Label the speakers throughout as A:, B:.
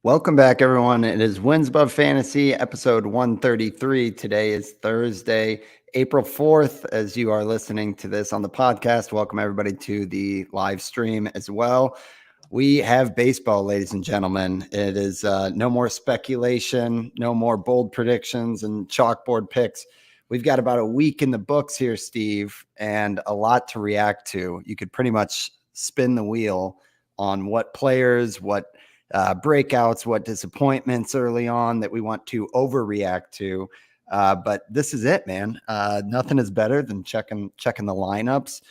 A: Welcome back, everyone. It is Wins Above Fantasy, episode 133. Today is Thursday, April 4th. As you are listening to this on the podcast, welcome everybody to the live stream as well. We have baseball, ladies and gentlemen. It is no more speculation, no more bold predictions and chalkboard picks. We've got about a week in the books here, Steve, and a lot to react to. You could pretty much spin the wheel on what players, what breakouts, what disappointments early on that we want to overreact to. But this is it, man. Nothing is better than checking the lineups.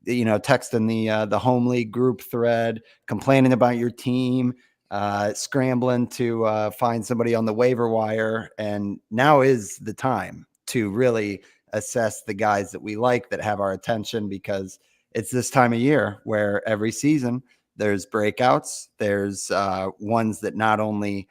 A: Texting the home league group thread, complaining about your team, scrambling to find somebody on the waiver wire. And now is the time to really assess the guys that we like, that have our attention, because it's this time of year where every season there's breakouts. There's ones that not only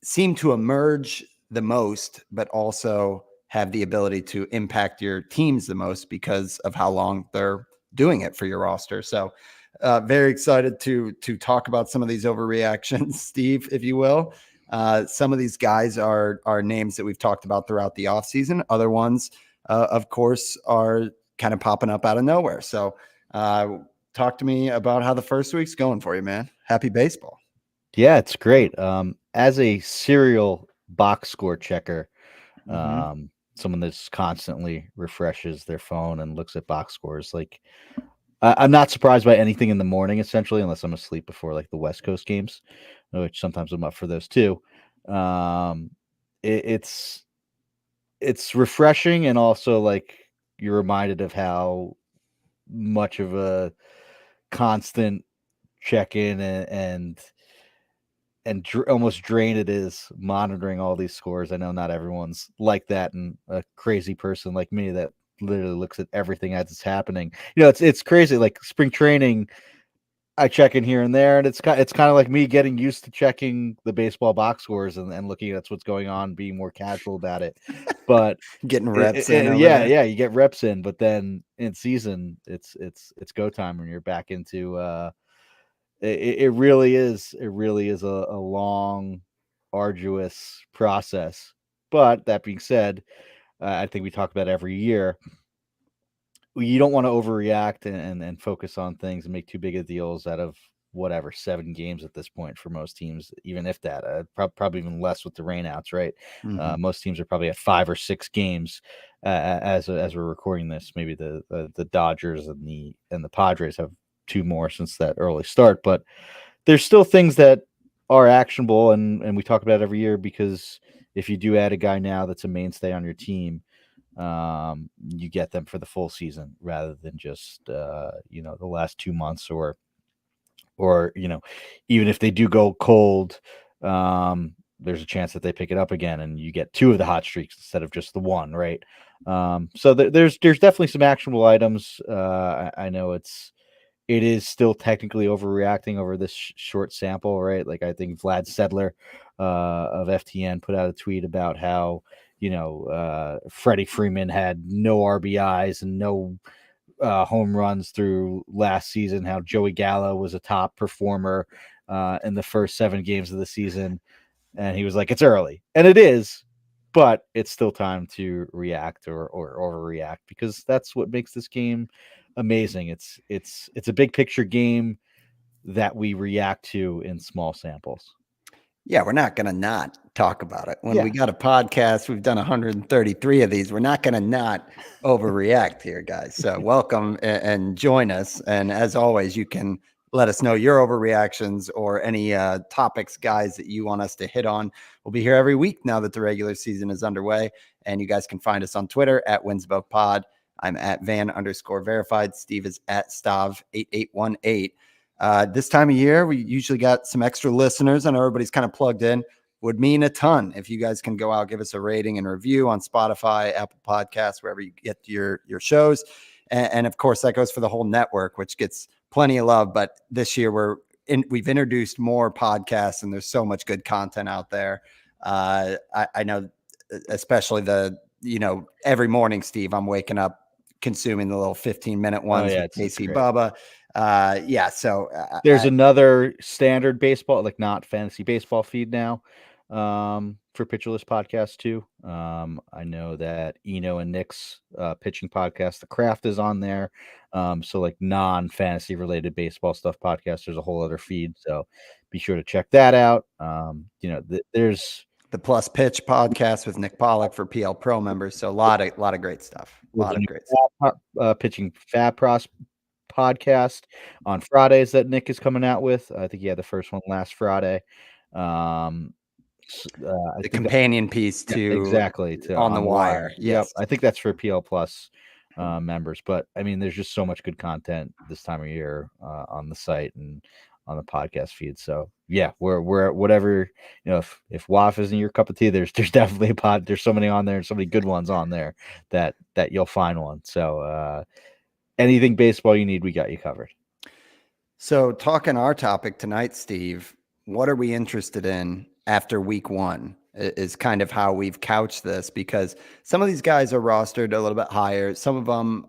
A: seem to emerge the most, but also have the ability to impact your teams the most because of how long they're doing it for your roster. So very excited to talk about some of these overreactions, Steve, if you will. Some of these guys are names that we've talked about throughout the offseason. Other ones, of course, are kind of popping up out of nowhere. So talk to me about how the first week's going for you, man. Happy baseball.
B: Yeah, it's great. As a serial box score checker, someone that's constantly refreshes their phone and looks at box scores, like I'm not surprised by anything in the morning, essentially, unless I'm asleep before like the West Coast games, which sometimes I'm up for those too. It's refreshing, and also like you're reminded of how much of a constant check in and almost drain it is monitoring all these scores. I know not everyone's like that, and a crazy person like me that literally looks at everything as it's happening. It's crazy. Like spring training, I check in here and there, and it's kind of like me getting used to checking the baseball box scores and looking at what's going on, being more casual about it. But
A: getting reps in.
B: Yeah, you get reps in, but then in season, it's go time when you're back into. It really is a long, arduous process. But that being said, I think we talk about every year. You don't want to overreact and focus on things and make too big of deals out of whatever 7 games at this point for most teams, even if that probably even less with the rainouts, right? Most teams are probably at 5 or 6 games as we're recording this. Maybe the Dodgers and the Padres have 2 more since that early start, but there's still things that are actionable, and we talk about it every year, because if you do add a guy now that's a mainstay on your team, you get them for the full season rather than just the last 2 months, or even if they do go cold, there's a chance that they pick it up again and you get 2 of the hot streaks instead of just the one, right? So there's definitely some actionable items. I know it is still technically overreacting over this short sample, right? Like I think Vlad Sedler of FTN put out a tweet about how Freddie Freeman had no RBIs and no home runs through last season, how Joey Gallo was a top performer in the first 7 games of the season, and he was like, it's early, and it is, but it's still time to react or overreact, because that's what makes this game amazing. It's a big picture game that we react to in small samples.
A: Yeah, we're not going to not talk about it. When we got a podcast, we've done 133 of these. We're not going to not overreact here, guys. So welcome and join us. And as always, you can let us know your overreactions or any topics, guys, that you want us to hit on. We'll be here every week now that the regular season is underway. And you guys can find us on Twitter at WinsAbovePod. I'm at Van_verified. Steve is at Stav8818. This time of year, we usually got some extra listeners. I know everybody's kind of plugged in. Would mean a ton if you guys can go out, give us a rating and review on Spotify, Apple Podcasts, wherever you get your shows. And of course, that goes for the whole network, which gets plenty of love. But this year, we've introduced more podcasts, and there's so much good content out there. I know, especially every morning, Steve, I'm waking up consuming the little 15-minute ones with Casey Bubba. Yeah. So
B: There's another standard baseball, like not fantasy baseball feed now, for Pitcherless podcast too. I know that Eno and Nick's pitching podcast, The Craft, is on there. So like non-fantasy related baseball stuff podcast, there's a whole other feed. So be sure to check that out. There's
A: the Plus Pitch podcast with Nick Pollock for PL Pro members. So a lot of great stuff. A lot of great stuff.
B: Pitching Fab Pros podcast on Fridays that Nick is coming out with. I think he had the first one last Friday. I
A: The
B: think
A: companion piece to
B: exactly to
A: On the Wire.
B: Yep,
A: Yes.
B: I think that's for PL Plus members. But I mean, there's just so much good content this time of year on the site and on the podcast feed. So yeah, we're whatever, if WAF isn't your cup of tea, there's definitely a pod. There's so many on there and so many good ones on there that you'll find one. So anything baseball you need, we got you covered.
A: So talking our topic tonight, Steve, what are we interested in after week one is kind of how we've couched this, because some of these guys are rostered a little bit higher. Some of them,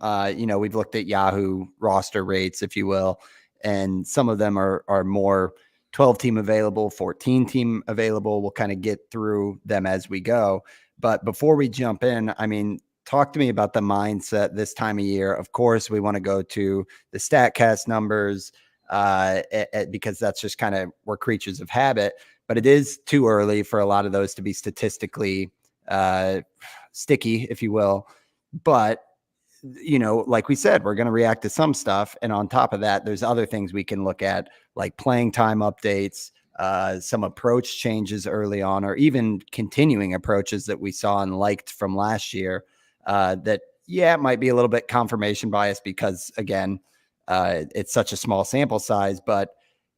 A: we've looked at Yahoo roster rates, if you will, and some of them are more 12 team available, 14 team available. We'll kind of get through them as we go. But before we jump in, I mean, talk to me about the mindset this time of year. Of course, we want to go to the StatCast numbers, because that's just kind of, we're creatures of habit, but it is too early for a lot of those to be statistically sticky, if you will. But, like we said, we're going to react to some stuff. And on top of that, there's other things we can look at, like playing time updates, some approach changes early on, or even continuing approaches that we saw and liked from last year, that, it might be a little bit confirmation bias because, again, it's such a small sample size. But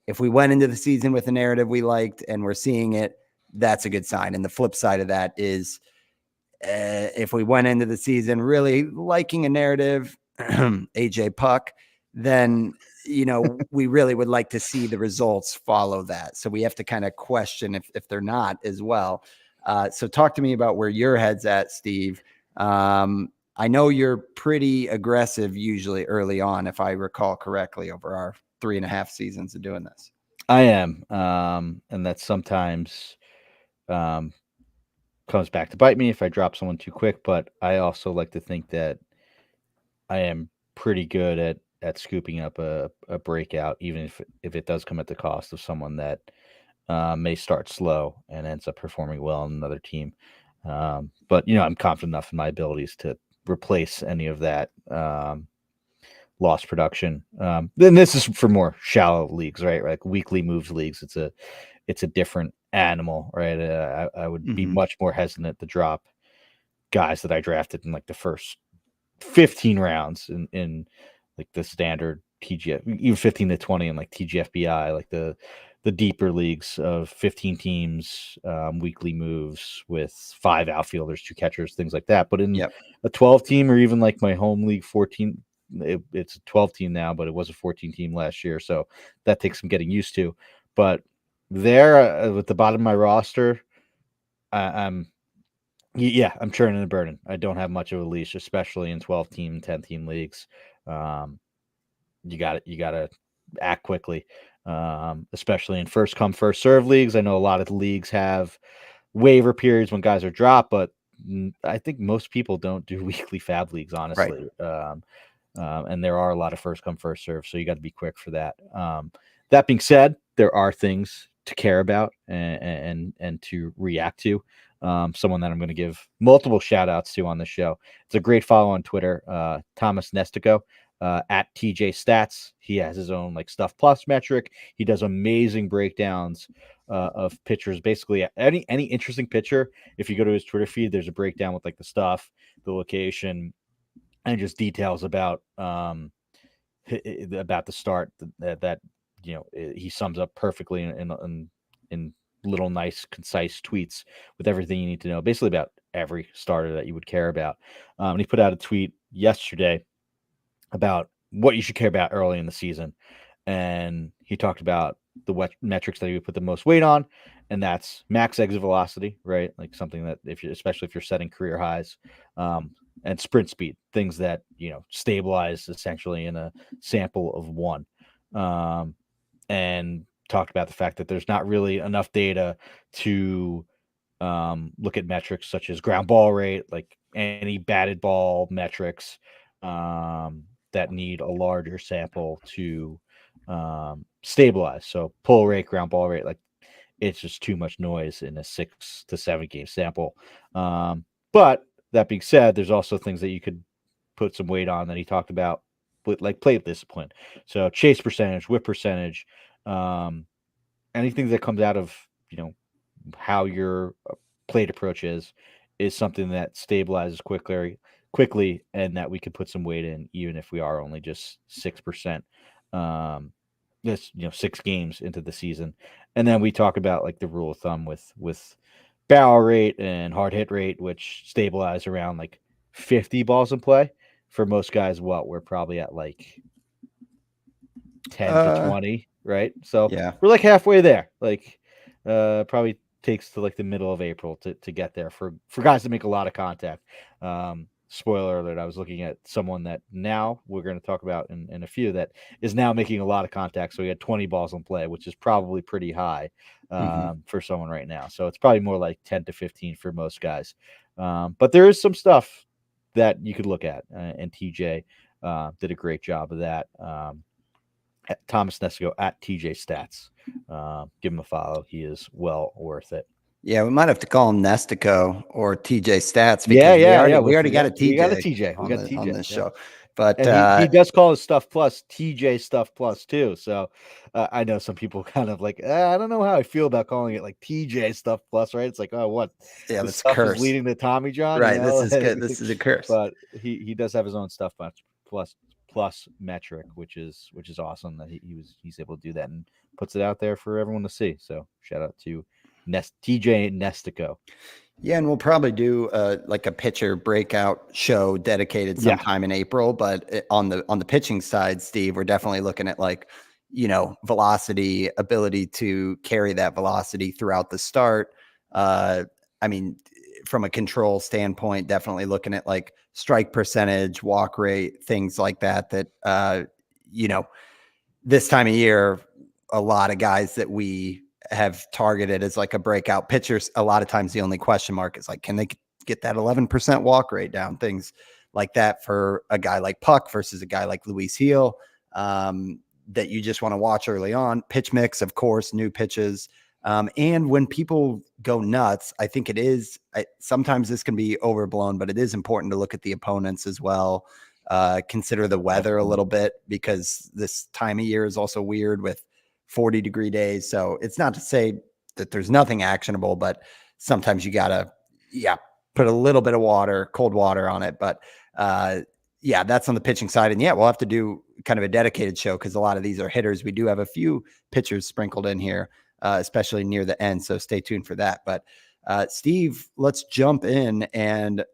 A: if we went into the season with a narrative we liked and we're seeing it, that's a good sign. And the flip side of that is, if we went into the season really liking a narrative, AJ Puck, then, we really would like to see the results follow that. So we have to kind of question if they're not as well. So talk to me about where your head's at, Steve. I know you're pretty aggressive usually early on, if I recall correctly, over our 3.5 seasons of doing this.
B: I am. And that sometimes comes back to bite me if I drop someone too quick. But I also like to think that I am pretty good at scooping up a breakout, even if it does come at the cost of someone that may start slow and ends up performing well on another team. But I'm confident enough in my abilities to replace any of that lost production. Then this is for more shallow leagues, right? Like weekly moves leagues. It's a different animal, right? I would be much more hesitant to drop guys that I drafted in like the first 15 rounds in like the standard TGF, even 15 to 20 in like TGFBI, like the deeper leagues of 15 teams, weekly moves with 5 outfielders, 2 catchers, things like that. But in a 12 team, or even like my home league 14, it's a 12 team now, but it was a 14 team last year. So that takes some getting used to. But there at the bottom of my roster, I'm churning and burning. I don't have much of a leash, especially in 12 team, 10 team leagues. You got to act quickly, especially in first come, first serve leagues. I know a lot of the leagues have waiver periods when guys are dropped, but I think most people don't do weekly fab leagues, honestly. Right. And there are a lot of first come, first serve. So you got to be quick for that. That being said, there are things to care about and to react to. Someone that I'm going to give multiple shout outs to on the show. It's a great follow on Twitter, Thomas Nestico, at TJ Stats. He has his own like Stuff Plus metric. He does amazing breakdowns of pitchers. Basically, any interesting pitcher, if you go to his Twitter feed, there's a breakdown with like the stuff, the location, and just details about the start that he sums up perfectly in little nice concise tweets with everything you need to know, basically about every starter that you would care about. And he put out a tweet yesterday about what you should care about early in the season, and he talked about the metrics that he would put the most weight on, and that's max exit velocity, right? Like something that especially if you're setting career highs, and sprint speed, things that stabilize essentially in a sample of 1. and talked about the fact that there's not really enough data to look at metrics such as ground ball rate, like any batted ball metrics that need a larger sample to stabilize. So pull rate, ground ball rate, like it's just too much noise in a 6 to 7 game sample. But that being said, there's also things that you could put some weight on that he talked about, with like plate discipline. So chase percentage, whip percentage, um, anything that comes out of how your plate approach is something that stabilizes quickly, and that we could put some weight in, even if we are only just 6%. This 6 games into the season, and then we talk about like the rule of thumb with barrel rate and hard hit rate, which stabilize around like 50 balls in play. For most guys, what we're probably at like 10 to
A: Uh,
B: 20, right? So
A: yeah.
B: we're like halfway there. Like probably takes to like the middle of April to get there for guys to make a lot of contact. Spoiler alert, I was looking at someone that now we're going to talk about in a few that is now making a lot of contact. So he had 20 balls in play, which is probably pretty high
A: Hmm.
B: for someone right now. So it's probably more like 10 to 15 for most guys. But there is some stuff that you could look at, and TJ did a great job of that. At Thomas Nestico at TJ Stats. Give him a follow. He is well worth it.
A: Yeah, we might have to call him Nestico or TJ Stats
B: Yeah,
A: because we
B: yeah,
A: already
B: yeah.
A: we already got a
B: We got a
A: TJ
B: TJ. We
A: on
B: got
A: the on
B: TJ.
A: this
B: Yep.
A: show. But
B: And he does call his stuff plus TJ stuff plus too. So I know some people kind of like, I don't know how I feel about calling it like TJ stuff plus, right? It's like, oh, what
A: yeah,
B: the
A: that's a
B: stuff is
A: curse.
B: leading to Tommy John,
A: Right. This is good. This is a curse.
B: but he does have his own stuff plus plus metric, which is awesome that he's able to do that and puts it out there for everyone to see. So shout out to TJ Nestico.
A: Yeah, and we'll probably do like a pitcher breakout show dedicated
B: Yeah.
A: sometime in April. But on the pitching side, Steve, we're definitely looking at like velocity, ability to carry that velocity throughout the start. Uh, I mean, from a control standpoint, definitely looking at like strike percentage, walk rate, things like that. You know, this time of year, a lot of guys that we have targeted as like a breakout pitchers, a lot of times the only question mark is like, can they get that 11% walk rate down? Things like that for a guy like Puck versus a guy like Luis Heel, that you just want to watch early on. Pitch mix, of course, new pitches. And when people go nuts, I think sometimes this can be overblown, but it is important to look at the opponents as well. Consider the weather a
B: Definitely.
A: little bit because this time of year is also weird with 40-degree days. So it's not to say that there's nothing actionable, but sometimes you gotta, put a little bit of water, cold water on it. But that's on the pitching side. And we'll have to do kind of a dedicated show because a lot of these are hitters. We do have a few pitchers sprinkled in here, especially near the end. So stay tuned for that. But Steve, let's jump in and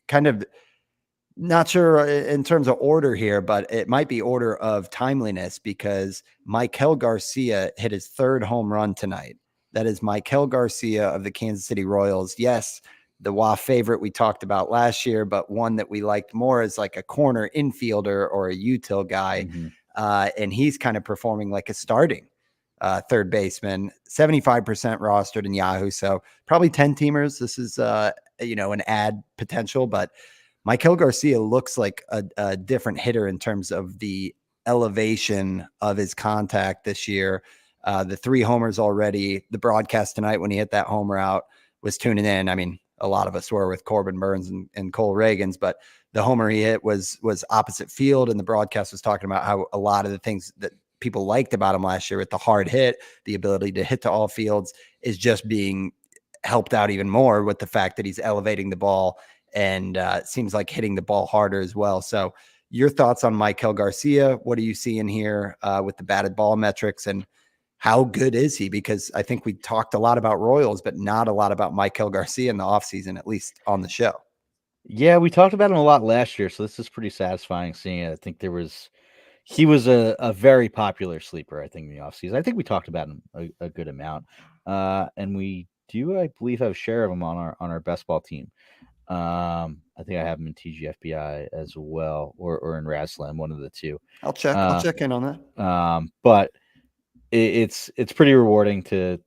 A: kind of not sure in terms of order here, but it might be order of timeliness because Michael Garcia hit his third home run tonight. That is Michael Garcia of the Kansas City Royals. Yes, the WAF favorite we talked about last year, but one that we liked more as like a corner infielder or a util guy.
B: Mm-hmm.
A: And he's kind of performing like a starting third baseman, 75% rostered in Yahoo. So probably 10 teamers. This is, an ad potential, but Michael Garcia looks like a different hitter in terms of the elevation of his contact this year. The 3 homers already. The broadcast tonight when he hit that homer out was tuning in. I mean, a lot of us were with Corbin Burns and Cole Reagans, but the homer he hit was opposite field, and the broadcast was talking about how a lot of the things that people liked about him last year with the hard hit, the ability to hit to all fields, is just being helped out even more with the fact that he's elevating the ball and seems like hitting the ball harder as well. So your thoughts on Michael Garcia? What are you seeing here with the batted ball metrics, and how good is he? Because I think we talked a lot about Royals, but not a lot about Michael Garcia in the offseason, at least on the show.
B: Yeah, we talked about him a lot last year, so this is pretty satisfying seeing it. I think he was a very popular sleeper, I think, in the offseason. I think we talked about him a good amount. And we do, I believe, have a share of him on our best ball team. I think I have him in TGFBI as well, or in Raslam, one of the two.
A: I'll check. I'll check in on that.
B: But it's pretty rewarding to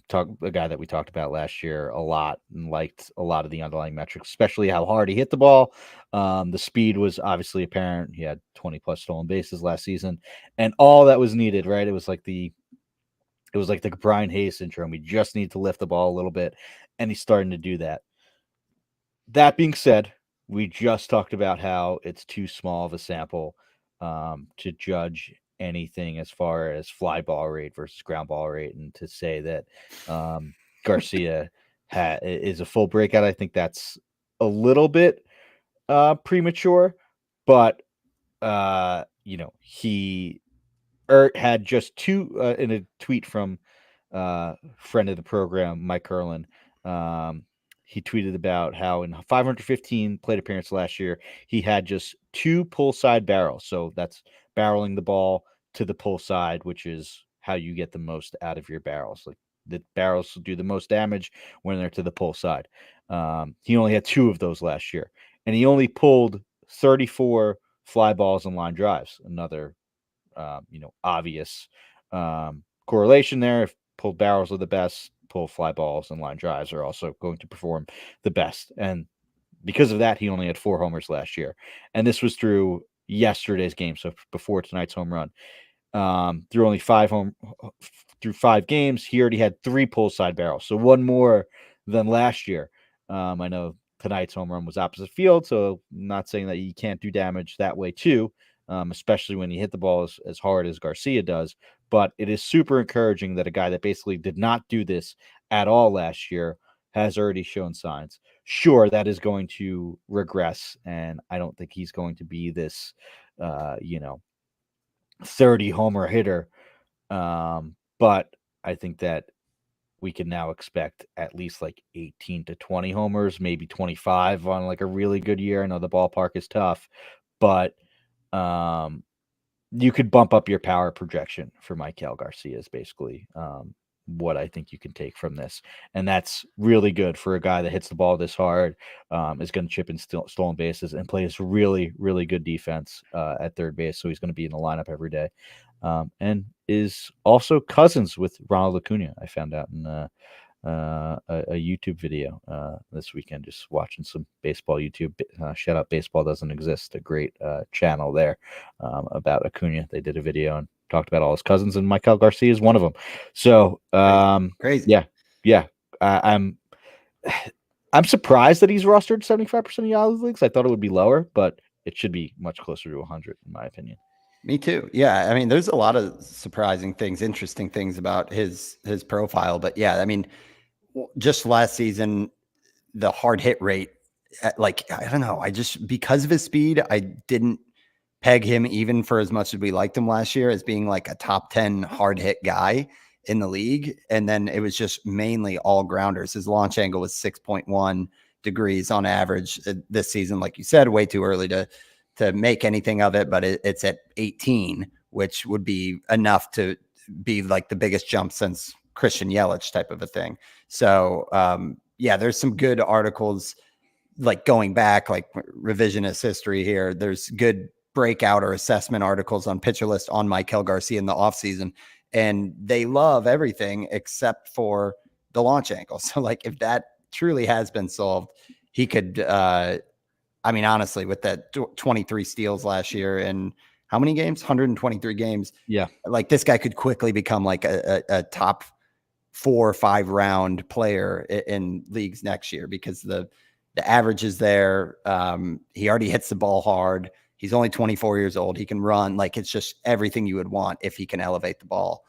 B: talk a guy that we talked about last year a lot and liked a lot of the underlying metrics, especially how hard he hit the ball. The speed was obviously apparent. He had 20 plus stolen bases last season, and all that was needed, right? It was like the Brian Hayes syndrome. We just need to lift the ball a little bit, and he's starting to do that. That being said, we just talked about how it's too small of a sample to judge anything as far as fly ball rate versus ground ball rate, and to say that Garcia is a full breakout. I think that's a little bit premature, but he had just two in a tweet from friend of the program, Mike Curlin. He tweeted about how in 515 plate appearances last year, he had just two pull side barrels. So that's barreling the ball to the pull side, which is how you get the most out of your barrels. Like the barrels do the most damage when they're to the pull side. He only had two of those last year, and he only pulled 34 fly balls and line drives. Another obvious correlation there. If pulled barrels are the best, pull fly balls and line drives are also going to perform the best. And because of that, he only had 4 homers last year. And this was through yesterday's game, so before tonight's home run. Through only through 5 games, he already had 3 pull side barrels, so one more than last year. I know tonight's home run was opposite field, so I'm not saying that you can't do damage that way too, especially when you hit the ball as hard as Garcia does. But it is super encouraging that a guy that basically did not do this at all last year has already shown signs. Sure, that is going to regress, and I don't think he's going to be this, 30 homer hitter. But I think that we can now expect at least like 18 to 20 homers, maybe 25 on like a really good year. I know the ballpark is tough, but you could bump up your power projection for Michael Garcia is basically what I think you can take from this. And that's really good for a guy that hits the ball this hard, is going to chip in stolen bases and plays really, really good defense at third base. So he's going to be in the lineup every day. And is also cousins with Ronald Acuna. I found out in a YouTube video this weekend, just watching some baseball YouTube. Shout out Baseball Doesn't Exist, a great channel there about Acuna. They did a video and talked about all his cousins, and Michael Garcia is one of them. So
A: Crazy.
B: Yeah. I'm surprised that he's rostered 75% of Yahoo leagues. I thought it would be lower, but it should be much closer to 100 in my opinion.
A: Me too. Yeah, I mean, there's a lot of surprising things, interesting things about his profile. But yeah, I mean, just last season, the hard hit rate, like I don't know, I just because of his speed, I didn't peg him even for as much as we liked him last year as being like a top 10 hard hit guy in the league. And then it was just mainly all grounders. His launch angle was 6.1 degrees on average this season. Like you said, way too early to make anything of it, but it's at 18, which would be enough to be like the biggest jump since Christian Yelich type of a thing. So yeah, there's some good articles like going back, like revisionist history here. There's good breakout or assessment articles on Pitcher List on Michael Garcia in the offseason, and they love everything except for the launch angle. So like if that truly has been solved, he could I mean, honestly, with that 23 steals last year and how many games? 123 games.
B: Yeah.
A: Like this guy could quickly become like a top 4 or 5 round player in leagues next year because the average is there. He already hits the ball hard. He's only 24 years old. He can run. Like it's just everything you would want if he can elevate the ball.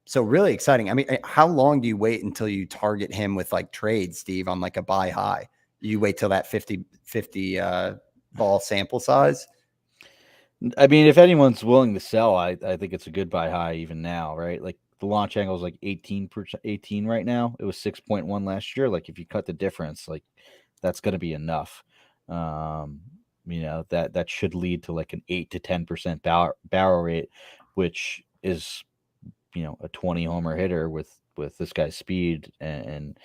A: So really exciting. I mean, how long do you wait until you target him with like trades, Steve, on like a buy high? You wait till that 50 ball sample size?
B: I mean, if anyone's willing to sell, I think it's a good buy high even now, right? Like the launch angle is like 18 right now. It was 6.1 last year. Like if you cut the difference, like that's going to be enough. That should lead to like an 8 to 10% barrel rate, which is, a 20 homer hitter with this guy's speed and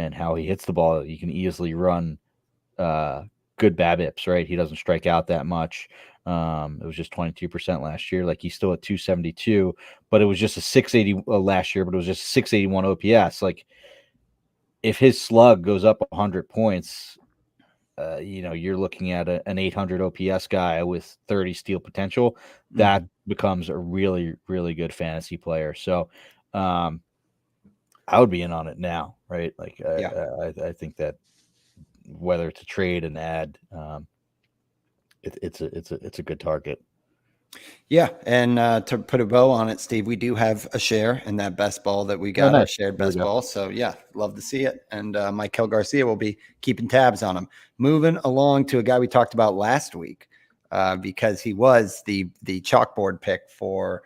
B: and how he hits the ball, you can easily run good BABIPs, right? He doesn't strike out that much. It was just 22% last year. Like he's still at 272, but it was just a 680 last year, but it was just 681 OPS. Like if his slug goes up 100 points, you're looking at an 800 OPS guy with 30 steal potential. That becomes a really, really good fantasy player. So, I would be in on it now, right? Like, I think that whether to trade and add, it's a good target.
A: Yeah, and to put a bow on it, Steve, we do have a share in that best ball that we got, our
B: Nice.
A: shared
B: There we
A: best
B: go.
A: ball. So yeah, love to see it. And Michael Garcia will be keeping tabs on him. Moving along to a guy we talked about last week because he was the chalkboard pick for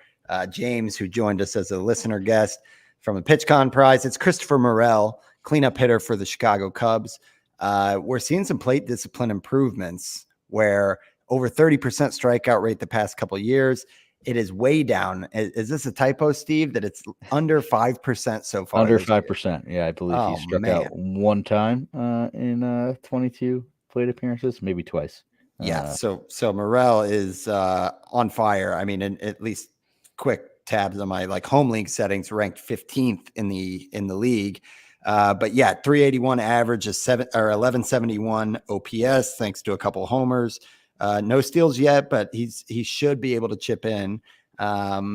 A: James, who joined us as a listener guest from a PitchCon prize. It's Christopher Morel, cleanup hitter for the Chicago Cubs. We're seeing some plate discipline improvements where over 30% strikeout rate the past couple of years. It is way down. Is this a typo, Steve, that it's under 5% so far?
B: Under
A: this year?
B: 5%. Yeah, I believe he
A: Oh,
B: struck
A: man.
B: out one time in 22 plate appearances, maybe twice.
A: Yeah. So Morel is on fire. I mean, at least quick tabs on my like home league settings, ranked 15th in the league. But yeah, 381 average is 1171 OPS, thanks to a couple of homers. No steals yet, but he should be able to chip in. Yeah,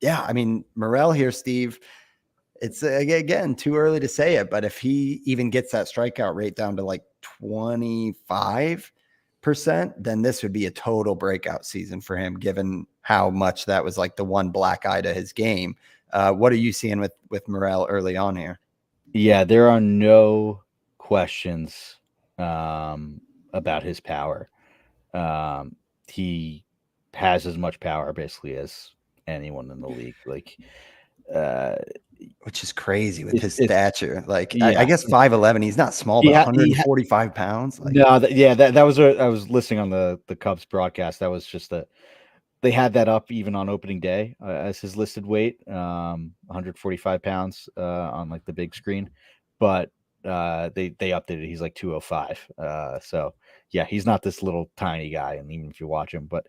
A: I mean, Morel here, Steve, it's again too early to say it, but if he even gets that strikeout rate down to like 25%, then this would be a total breakout season for him, given how much that was like the one black eye to his game. What are you seeing with Morel early on here?
B: Yeah, there are no questions about his power. He has as much power basically as anyone in the league. Like,
A: Which is crazy with his
B: it's
A: stature. Like, I
B: yeah.
A: guess 5'11", he's not small, but
B: He
A: 145 pounds. Like,
B: no, that was I was listening on the Cubs broadcast. That was just they had that up even on opening day as his listed weight, 145 pounds on like the big screen, but they updated it. He's like 205. So yeah, he's not this little tiny guy, and even if you watch him, but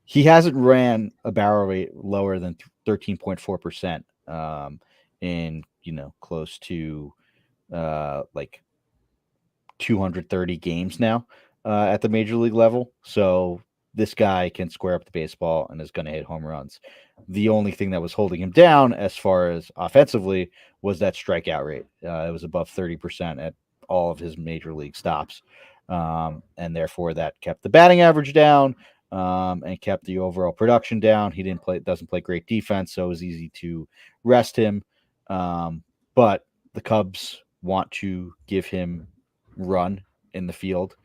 B: he hasn't ran a barrel rate lower than 13.4% in close to like 230 games now at the major league level. So this guy can square up the baseball and is going to hit home runs. The only thing that was holding him down as far as offensively was that strikeout rate. It was above 30% at all of his major league stops. And therefore that kept the batting average down and kept the overall production down. He doesn't play great defense, so it was easy to rest him. But the Cubs want to give him run in the field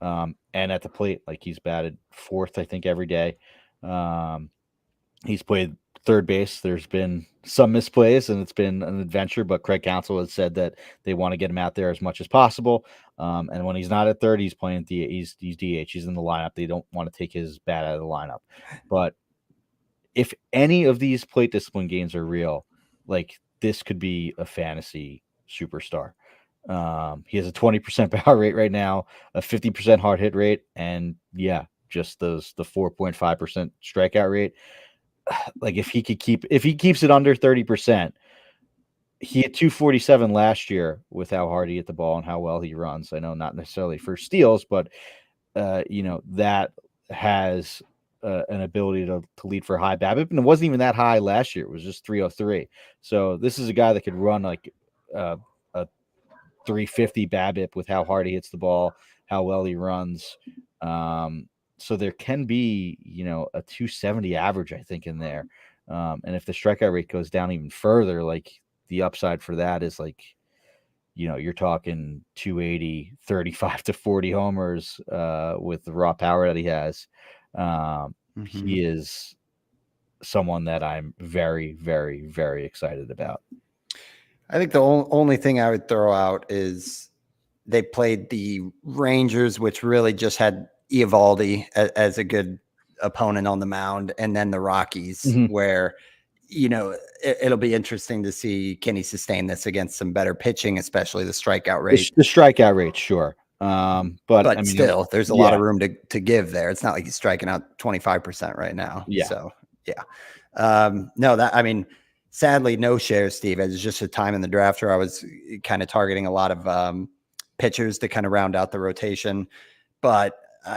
B: and at the plate. Like he's batted fourth, I think, every day. He's played third base. There's been some misplays and it's been an adventure, but Craig Counsell has said that they want to get him out there as much as possible. And when he's not at third, he's playing he's DH. He's in the lineup. They don't want to take his bat out of the lineup. But if any of these plate discipline games are real, like this could be a fantasy superstar. He has a 20% power rate right now, a 50% hard hit rate, and yeah, just the 4.5% strikeout rate. Like if he keeps it under 30%, he had 247 last year with how hard he hit the ball and how well he runs. I know not necessarily for steals, but that has an ability to lead for high BABIP, and it wasn't even that high last year. It was just 303. So this is a guy that could run like a 350 BABIP with how hard he hits the ball, how well he runs. So there can be, a 270 average, I think, in there. And if the strikeout rate goes down even further, like the upside for that is like, you're talking 280, 35 to 40 homers with the raw power that he has. He is someone that I'm very, very, very excited about.
A: I think the only thing I would throw out is they played the Rangers, which really just had Eovaldi as a good opponent on the mound, and then the Rockies, where it'll be interesting to see, can he sustain this against some better pitching, especially the strikeout rate.
B: The strikeout rate, sure. But I mean,
A: still, there's a lot
B: yeah,
A: of room to give there. It's not like he's striking out 25% right now.
B: yeah.
A: So yeah. No, that, I mean, sadly, no shares, Steve. It's just a time in the draft where I was kind of targeting a lot of pitchers to kind of round out the rotation. But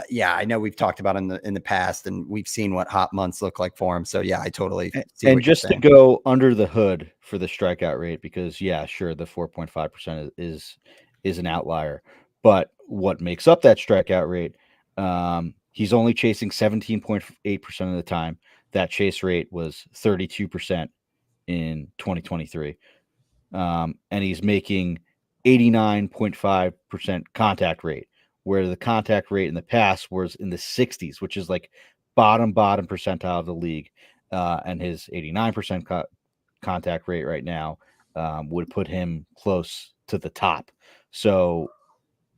A: yeah, I know we've talked about in the past, and we've seen what hot months look like for him. So yeah, I totally see
B: And
A: what you're
B: just to
A: saying.
B: go under the hood for the strikeout rate, because yeah, sure, the 4.5% is an outlier, but what makes up that strikeout rate? He's only chasing 17.8% of the time. That chase rate was 32% in 2023. And he's making 89.5% contact rate, where the contact rate in the past was in the 60s, which is like bottom percentile of the league. And his 89% contact rate right now would put him close to the top. So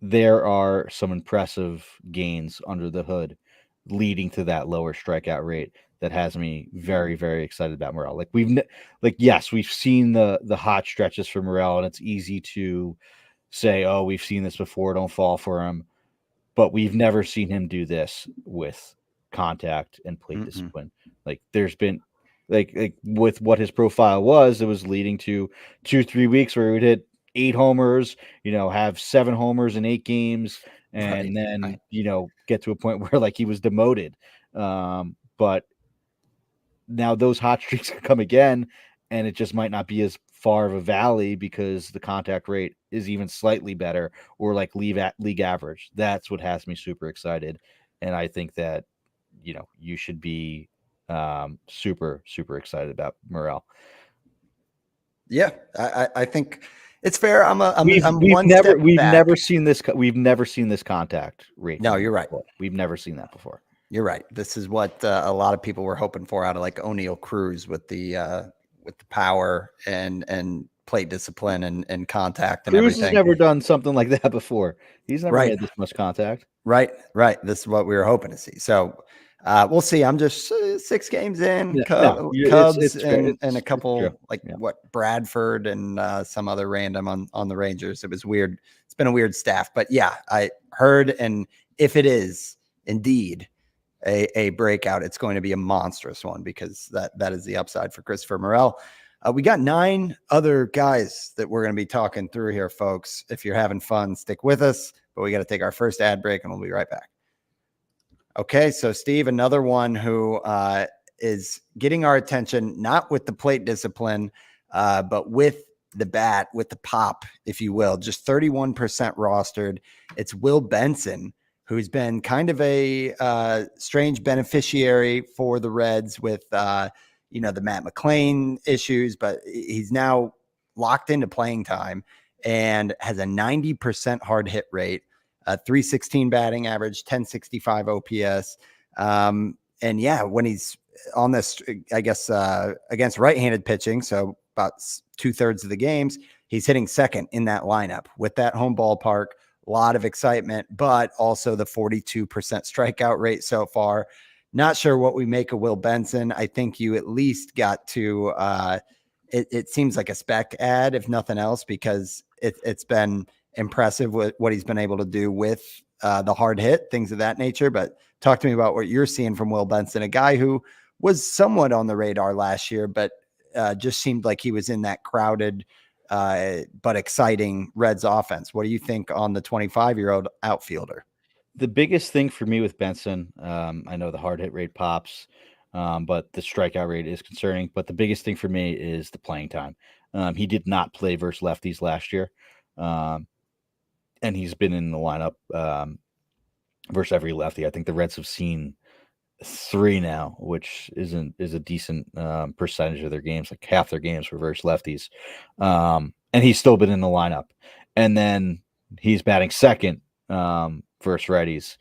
B: there are some impressive gains under the hood leading to that lower strikeout rate that has me very, very excited about Morel. Like yes, we've seen the hot stretches for Morel, and it's easy to say, oh, we've seen this before, don't fall for him. But we've never seen him do this with contact and plate discipline. Like there's been like with what his profile was, it was leading to 2-3 weeks where he would hit 8 homers, have 7 homers in 8 games, and then get to a point where like he was demoted. But now those hot streaks could come again, and it just might not be as far of a valley because the contact rate is even slightly better, or like league average. That's what has me super excited, and I think that you should be super excited about Morel.
A: Yeah, I think it's fair. I'm
B: We've
A: one step back.
B: never seen this. We've never seen this contact rate.
A: No, you're right.
B: Before. We've never seen that before.
A: You're right. This is what a lot of people were hoping for out of like O'Neal Cruz with the power and plate discipline and contact and
B: Cruz
A: everything.
B: has never done something like that before. He's never made this much contact.
A: Right. This is what we were hoping to see. So we'll see. I'm just 6 games in. Cubs and a couple what Bradford and some other random on the Rangers. It was weird. It's been a weird staff, but yeah, I heard, and if it is indeed a breakout, it's going to be a monstrous one, because that is the upside for Christopher Morel. We got 9 other guys that we're going to be talking through here, folks. If you're having fun, stick with us, but we got to take our first ad break, and we'll be right back. Okay, so Steve, another one who is getting our attention, not with the plate discipline, but with the bat, with the pop, if you will. Just 31% rostered. It's Will Benson, who's been kind of a strange beneficiary for the Reds with, the Matt McClain issues, but he's now locked into playing time and has a 90% hard hit rate, 316 batting average, 1065 OPS. And yeah, when he's on this, I guess, against right-handed pitching, so about 2/3 of the games, he's hitting second in that lineup with that home ballpark. A lot of excitement, but also the 42% strikeout rate so far. Not sure what we make of Will Benson. I think you at least got to, it seems like a spec ad, if nothing else, because it's been impressive with what he's been able to do with the hard hit, things of that nature. But talk to me about what you're seeing from Will Benson, a guy who was somewhat on the radar last year, but just seemed like he was in that crowded but exciting Reds offense. What do you think on the 25-year-old outfielder?
B: The biggest thing for me with Benson, I know the hard hit rate pops, but the strikeout rate is concerning. But the biggest thing for me is the playing time. He did not play versus lefties last year, and he's been in the lineup versus every lefty. I think the Reds have seen 3 now, which is a decent percentage of their games. Like half their games were versus lefties, and he's still been in the lineup. And then he's batting second versus righties,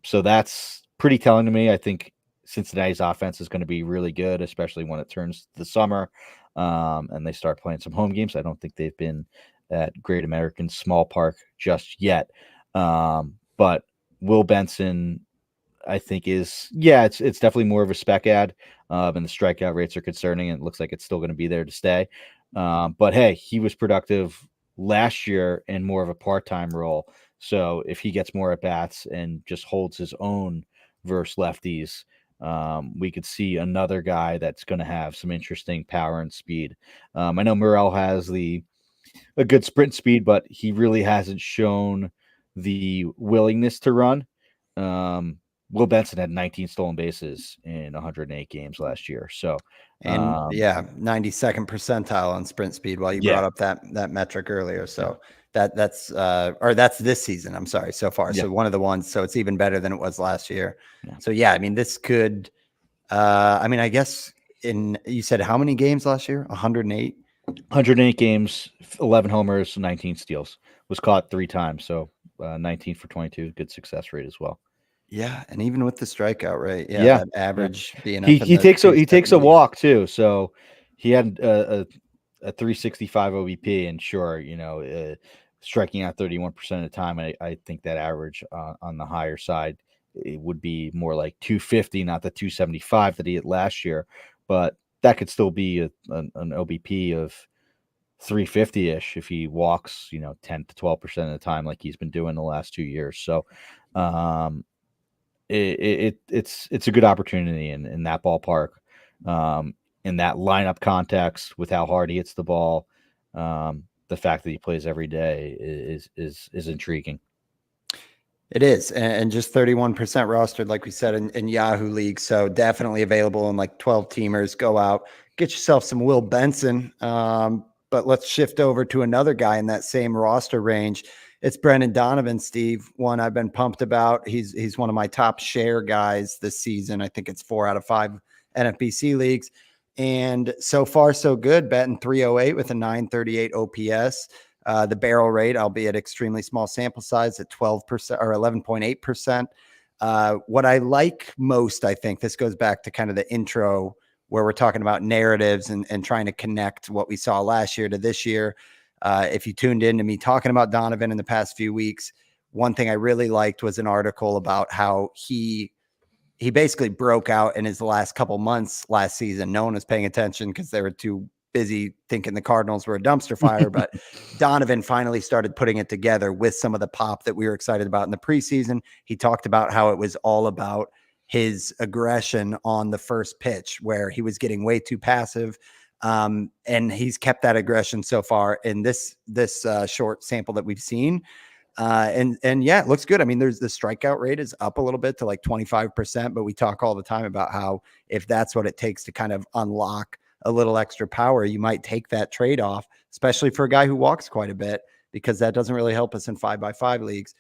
B: so that's pretty telling to me. I think Cincinnati's offense is going to be really good, especially when it turns the summer and they start playing some home games. I don't think they've been at Great American Small Park just yet, but Will Benson, I think it's definitely more of a spec ad, and the strikeout rates are concerning, and it looks like it's still going to be there to stay. But hey, he was productive last year in more of a part-time role. So if he gets more at bats and just holds his own versus lefties, we could see another guy that's going to have some interesting power and speed. I know Morel has a good sprint speed, but he really hasn't shown the willingness to run. Um, Will Benson had 19 stolen bases in 108 games last year. So,
A: And yeah, 92nd percentile on sprint speed while you
B: yeah,
A: brought up that metric earlier.
B: yeah,
A: So that's this season, I'm sorry, so far.
B: yeah,
A: So one of the ones, so it's even better than it was last year.
B: yeah.
A: So yeah, I mean, this could I mean, I guess you said how many games last year? 108?
B: 108 games, 11 homers, 19 steals. Was caught 3 times, so 19 for 22, good success rate as well.
A: Yeah, and even with the strikeout rate, yeah,
B: Yeah,
A: that
B: yeah.
A: average being
B: He
A: up in
B: he
A: the
B: takes a
A: 270s.
B: walk too. So he had a 365 OBP, and sure, striking out 31% of the time. I think that average on the higher side, it would be more like 250, not the 275 that he had last year, but that could still be an OBP of 350 ish if he walks, 10 to 12% of the time like he's been doing the last 2 years. So, um, it's a good opportunity in that ballpark, in that lineup context with how hard he hits the ball. The fact that he plays every day is intriguing.
A: It is, and just 31% rostered, like we said, in Yahoo League. So definitely available in like 12 teamers. Go out, get yourself some Will Benson. But let's shift over to another guy in that same roster range. It's Brendan Donovan, Steve. One I've been pumped about. He's one of my top share guys this season. I think it's 4 out of 5 NFBC leagues. And so far, so good. Betting 308 with a 938 OPS. The barrel rate, albeit extremely small sample size, at 12% or 11.8%. What I like most, I think, this goes back to kind of the intro where we're talking about narratives and trying to connect what we saw last year to this year. If you tuned in to me talking about Donovan in the past few weeks, one thing I really liked was an article about how he basically broke out in his last couple months last season. No one was paying attention because they were too busy thinking the Cardinals were a dumpster fire. But Donovan finally started putting it together with some of the pop that we were excited about in the preseason. He talked about how it was all about his aggression on the first pitch, where he was getting way too passive. And he's kept that aggression so far in this short sample that we've seen. And yeah, it looks good. I mean, there's the strikeout rate is up a little bit to like 25%, but we talk all the time about how if that's what it takes to kind of unlock a little extra power, you might take that trade off, especially for a guy who walks quite a bit, because that doesn't really help us in 5x5 leagues.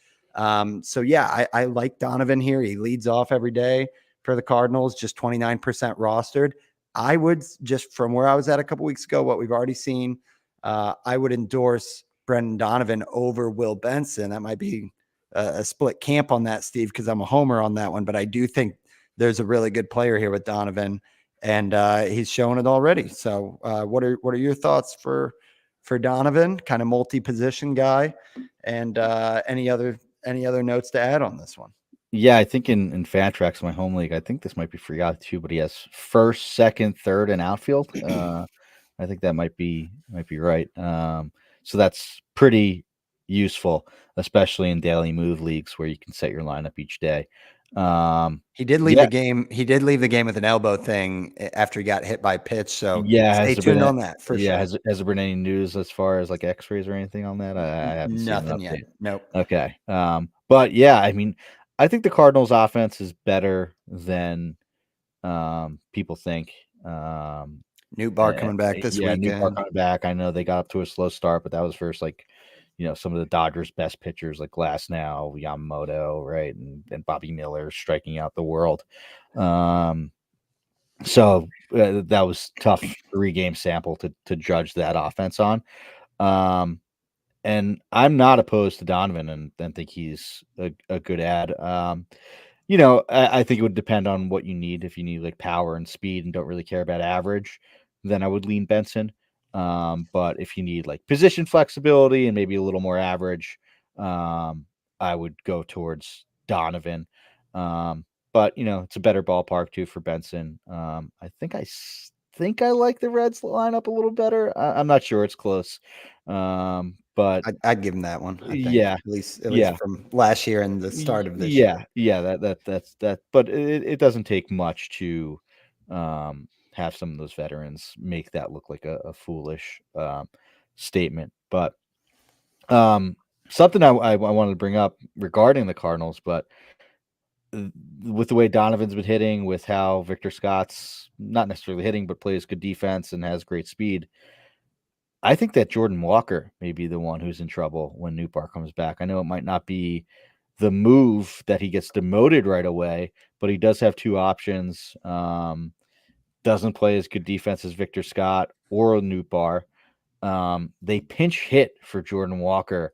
A: So yeah, I like Donovan here. He leads off every day for the Cardinals, just 29% rostered. I would just from where I was at a couple weeks ago, what we've already seen, I would endorse Brendan Donovan over Will Benson. That might be a split camp on that, Steve, because I'm a homer on that one. But I do think there's a really good player here with Donovan, and he's shown it already. So, what are your thoughts for Donovan? Kind of multi-position guy, and any other notes to add on this one?
B: Yeah, I think in Fantrax, my home league, I think this might be for Yacht too, but he has first, second, third, and outfield. I think that might be right. So that's pretty useful, especially in daily move leagues where you can set your lineup each day.
A: He did leave
B: Yeah,
A: the game. He did leave the game with an elbow thing after he got hit by pitch. So
B: yeah.
A: stay
B: Has there been
A: tuned on that for sure.
B: has there been any news as far as like X-rays or anything on that? I haven't seen an
A: Nothing yet.
B: update.
A: Nope.
B: Okay. But yeah, I mean, I think the Cardinals offense is better than people think.
A: New bar coming back this
B: Yeah, new car
A: weekend.
B: coming back. I know they got up to a slow start, but that was versus like, some of the Dodgers' best pitchers like Now, Yamamoto, right, and Bobby Miller striking out the world. So that was tough 3-game sample to judge that offense on. And I'm not opposed to Donovan and think he's a good ad. I think it would depend on what you need. If you need like power and speed and don't really care about average, then I would lean Benson. But if you need like position flexibility and maybe a little more average, I would go towards Donovan. but it's a better ballpark too for Benson. I think I like the Reds lineup a little better. I'm not sure; it's close, but
A: I'd give him that one. I think
B: yeah,
A: at least
B: yeah,
A: from last year and the start of this
B: yeah,
A: year.
B: yeah. That's that. But it doesn't take much to have some of those veterans make that look like a foolish statement. But um, something I wanted to bring up regarding the Cardinals, but uh, with the way Donovan's been hitting, with how Victor Scott's not necessarily hitting, but plays good defense and has great speed, I think that Jordan Walker may be the one who's in trouble when Newbar comes back. I know it might not be the move that he gets demoted right away, but he does have two options. Doesn't play as good defense as Victor Scott or Newbar. They pinch hit for Jordan Walker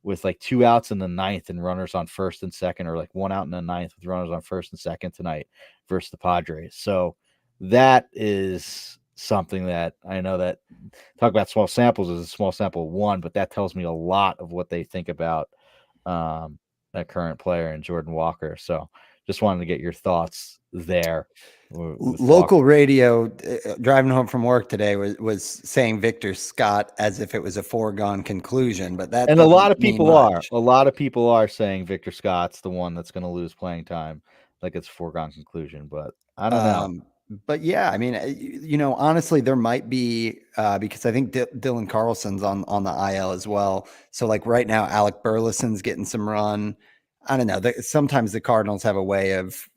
B: with like 2 outs in the ninth and runners on first and second, or like 1 out in the ninth with runners on first and second tonight versus the Padres. So that is something that I know that talk about small samples is a small sample of one, but that tells me a lot of what they think about that current player in Jordan Walker. So just wanted to get your thoughts there with
A: Local
B: Walker.
A: radio driving home from work today was saying Victor Scott as if it was a foregone conclusion, but that
B: And a lot
A: doesn't
B: of
A: mean
B: people are.
A: much.
B: A lot of people are saying Victor Scott's the one that's going to lose playing time, like it's a foregone conclusion. But I don't know.
A: Um, but yeah, I mean, honestly, there might be because I think Dylan Carlson's on the IL as well. So like right now, Alec Burleson's getting some run. I don't know. Sometimes the Cardinals have a way of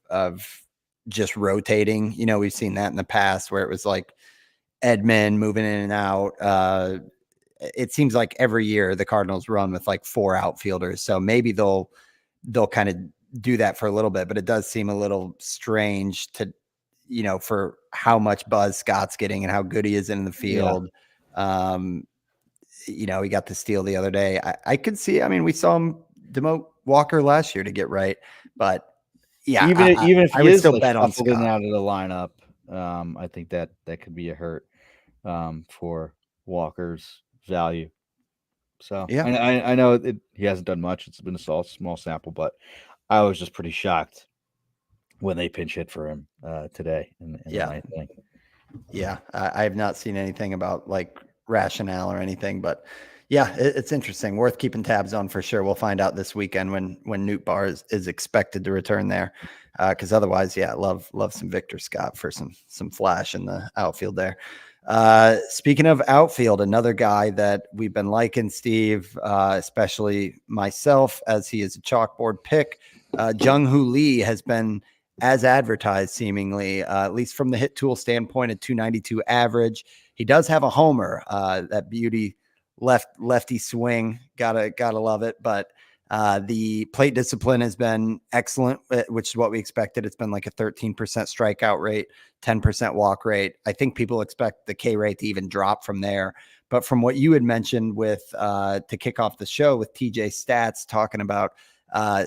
A: just rotating. We've seen that in the past where it was like Edman moving in and out. It seems like every year the Cardinals run with like four outfielders. So maybe they'll kind of do that for a little bit, but it does seem a little strange to, for how much buzz Scott's getting and how good he is in the
B: Yeah.
A: field. Um, he got the steal the other day. I could see, I mean, we saw him demote Walker last year to get right, but yeah,
B: Even if
A: I
B: he
A: would
B: is
A: still
B: like
A: bet on
B: shuffled in and
A: Scott.
B: out of the lineup, I think that could be a hurt for Walker's value. So
A: Yeah.
B: I know he hasn't done much. It's been a small sample, but I was just pretty shocked when they pinch hit for him today in the
A: Yeah.
B: ninth inning.
A: Yeah, I have not seen anything about like rationale or anything, but yeah, it's interesting. Worth keeping tabs on for sure. We'll find out this weekend when Newt Bar is expected to return there, because otherwise, yeah, love some Victor Scott for some flash in the outfield there. Speaking of outfield, another guy that we've been liking, Steve, especially myself, as he is a chalkboard pick. Jung Hoo Lee has been as advertised, seemingly, at least from the hit tool standpoint, at 292 average. He does have a homer, that beauty lefty swing. Gotta love it. But the plate discipline has been excellent, which is what we expected. It's been like a 13% strikeout rate, 10% walk rate. I think people expect the K rate to even drop from there. But from what you had mentioned with to kick off the show with TJ Stats talking about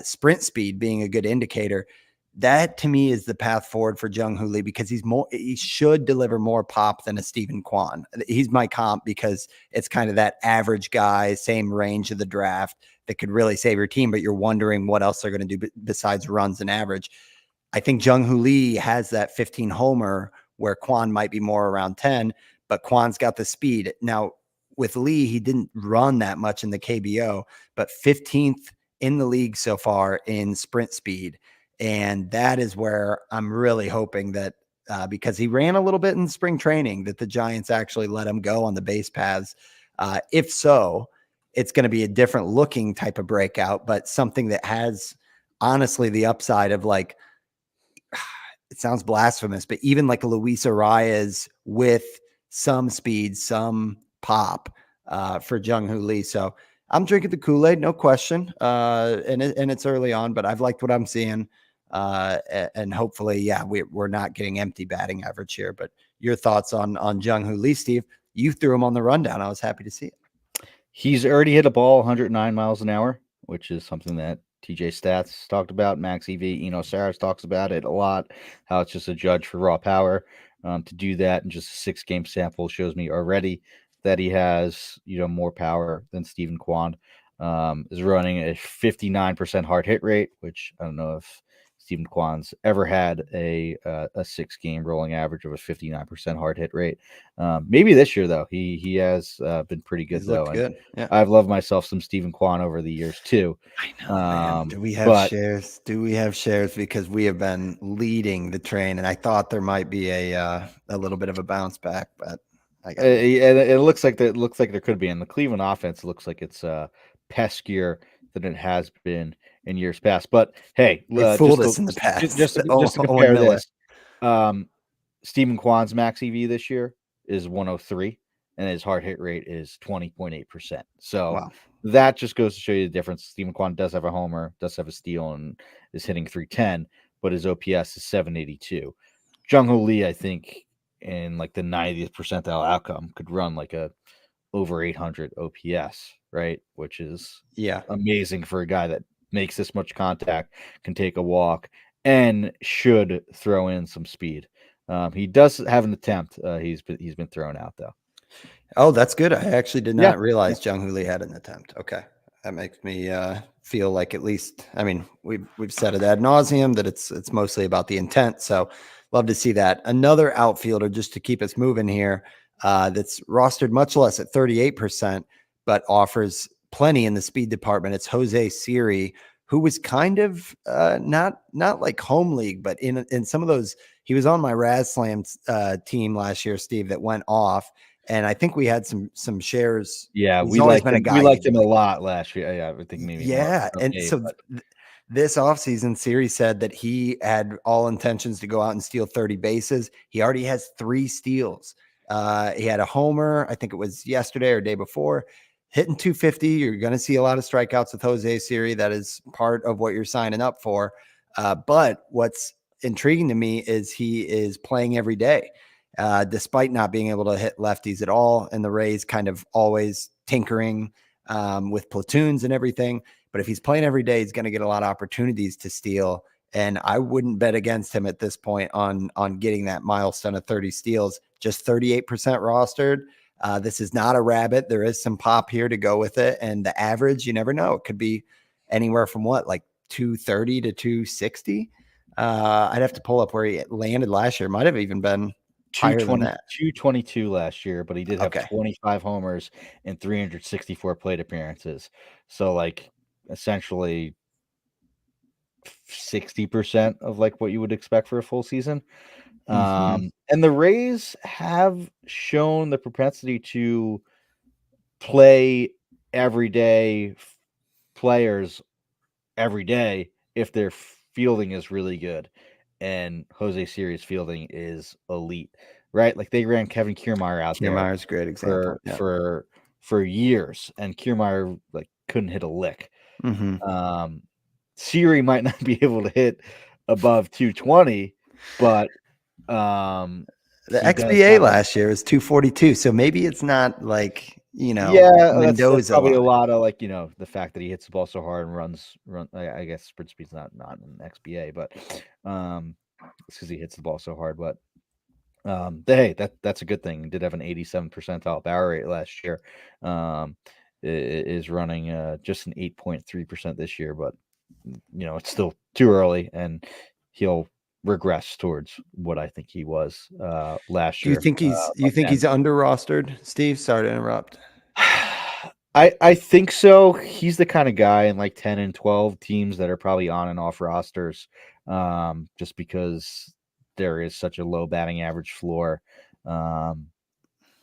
A: sprint speed being a good indicator, that to me is the path forward for Jung Hoo Lee because he should deliver more pop than a Stephen Kwan. He's my comp because it's kind of that average guy, same range of the draft that could really save your team, but you're wondering what else they're going to do besides runs and average. I think Jung Hoo Lee has that 15 homer where Kwan might be more around 10, but Kwan's got the speed. Now, with Lee, he didn't run that much in the KBO, but 15th in the league so far in sprint speed. And that is where I'm really hoping that because he ran a little bit in spring training, that the Giants actually let him go on the base paths. If so, it's going to be a different looking type of breakout, but something that has honestly the upside of like, it sounds blasphemous, but even like a Luis Arias with some speed, some pop for Jung Hoo Lee. So I'm drinking the Kool-Aid, no question. And it's early on, but I've liked what I'm seeing. And hopefully, yeah, we're not getting empty batting average here. But your thoughts on Jung Hoo Lee, Steve? You threw him on the rundown. I was happy to see it.
B: He's already hit a ball 109 miles an hour, which is something that TJ Stats talked about. Max EV, Saras talks about it a lot, how it's just a judge for raw power. To do that in just a 6-game sample shows me already that he has, more power than Stephen Kwan. Is running a 59% hard hit rate, which I don't know if Stephen Kwan's ever had a 6-game rolling average of a 59% hard hit rate. Maybe this year though, he has been pretty good
A: He's
B: though,
A: looked
B: and
A: good. Yeah.
B: I've loved myself some Stephen Kwan over the years too.
A: I know, man. Do we have
B: But
A: shares? Do we have shares? Because we have been leading the train, and I thought there might be a little bit of a bounce back, but I got moved.
B: and it looks like there could be. And the Cleveland offense looks like it's peskier than it has been in years past. But hey,
A: They fooled us in the past.
B: just to
A: Owen
B: compare
A: Miller.
B: this, Stephen Kwan's max EV this year is 103, and his hard hit rate is 20.8%. So
A: Wow.
B: that just goes to show you the difference. Stephen Kwan does have a homer, does have a steal, and is hitting 310, but his OPS is 782. Jung Ho Lee, I think, in like the 90th percentile outcome, could run like a over 800 OPS, right? Which is amazing for a guy that makes this much contact, can take a walk, and should throw in some speed. He does have an attempt. He's been thrown out though.
A: Oh, that's good. I actually did
B: Yeah.
A: not realize Jung Hoo Lee had an attempt. Okay. That makes me feel like, at least, I mean, we've said it ad nauseum that it's mostly about the intent. So love to see that. Another outfielder, just to keep us moving here, that's rostered much less at 38%, but offers plenty in the speed department. It's Jose Siri, who was kind of not like home league, but in some of those, he was on my Raz Slam team last year, Steve, that went off. And I think we had some shares.
B: Yeah,
A: He's always been a guy.
B: We liked him a lot last year. Yeah, I think maybe more.
A: Yeah, and
B: Okay,
A: so this offseason, Siri said that he had all intentions to go out and steal 30 bases. He already has 3 steals. He had a homer, I think it was yesterday or day before, hitting 250. You're going to see a lot of strikeouts with Jose Siri. That is part of what you're signing up for. But what's intriguing to me is he is playing every day. Despite not being able to hit lefties at all, and the Rays kind of always tinkering with platoons and everything. But if he's playing every day, he's going to get a lot of opportunities to steal. And I wouldn't bet against him at this point on getting that milestone of 30 steals. Just 38% rostered. This is not a rabbit. There is some pop here to go with it. And the average, you never know. It could be anywhere from like 230 to 260. I'd have to pull up where he landed last year. Might have even been higher than that.
B: 222 last year, but he did have
A: Okay.
B: 25 homers and 364 plate appearances. So like essentially 60% of like what you would expect for a full season. And the Rays have shown the propensity to play everyday players every day if their fielding is really good. And Jose Siri's fielding is elite, right? Like they ran Kevin Kiermaier out there.
A: Kiermaier's a great example.
B: For years, and Kiermaier like couldn't hit a lick. Siri might not be able to hit above 220, but
A: the XBA last year was 242. So maybe it's not like, Mendoza.
B: That's probably a lot of like, the fact that he hits the ball so hard and runs. I guess sprint speed's not an XBA, but it's because he hits the ball so hard. But hey, that's a good thing. He did have an 87 percentile barrel rate last year. Is running just an 8.3% this year, but it's still too early, and he'll regress towards what I think he was last year.
A: Do you think he's under rostered, Steve? Sorry to interrupt.
B: I think so. He's the kind of guy in like 10 and 12 teams that are probably on and off rosters, just because there is such a low batting average floor. And,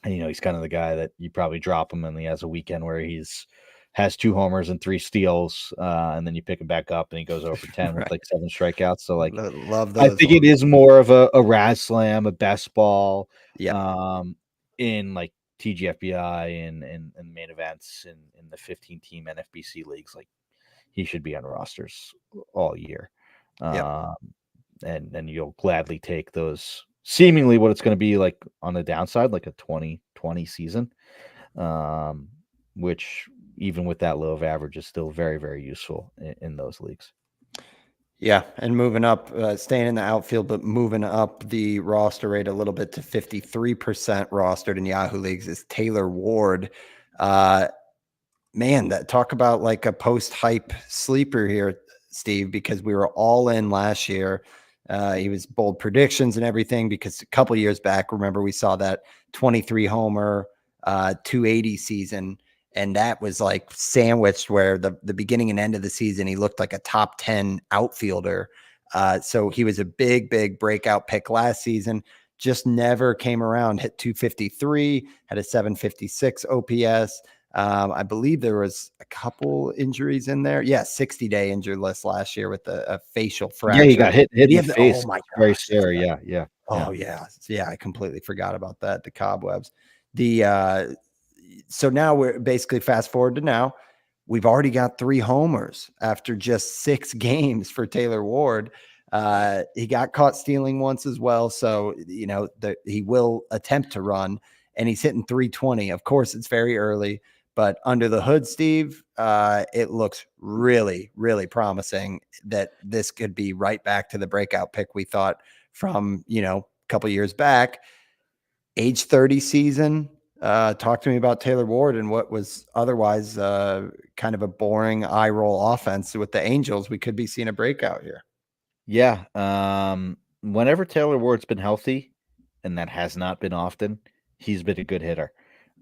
B: he's kind of the guy that you probably drop him and he has a weekend where has 2 homers and 3 steals, and then you pick him back up and he goes over 10 with like 7 strikeouts. So like,
A: love those.
B: I think it is more of a Raz Slam, a best ball, in like TGFBI and main events in the 15-team NFBC leagues. Like he should be on rosters all year. And you'll gladly take those, seemingly what it's going to be like on the downside, like a 2020 season, which even with that low of average is still very, very useful in those leagues.
A: Yeah, and moving up, staying in the outfield, but moving up the roster rate a little bit to 53% rostered in Yahoo leagues is Taylor Ward. Man, that talk about like a post-hype sleeper here. Steve, because we were all in last year. He was bold predictions and everything because a couple years back, remember we saw that 23 homer, 280 season, and that was like sandwiched where the beginning and end of the season he looked like a top 10 outfielder. So he was a big breakout pick last season. Just never came around. Hit 253, had a 756 OPS. I believe there was a couple injuries in there. Yeah, 60-day injured list last year with a facial fracture.
B: Yeah, he got hit
A: Did he
B: in the
A: have
B: face.
A: oh my
B: Very
A: gosh.
B: scary. Yeah.
A: Oh yeah. I completely forgot about that. The cobwebs. The so now we're basically fast forward to now. We've already got 3 homers after just 6 games for Taylor Ward. He got caught stealing once as well, so you know he will attempt to run, and he's hitting 320. Of course, it's very early, but under the hood, Steve, it looks really promising that this could be right back to the breakout pick we thought from a couple years back. Age 30 season. Talk to me about Taylor Ward and what was otherwise kind of a boring eye roll offense with the Angels. We could be seeing a breakout here.
B: Yeah. Whenever Taylor Ward's been healthy, and that has not been often, he's been a good hitter.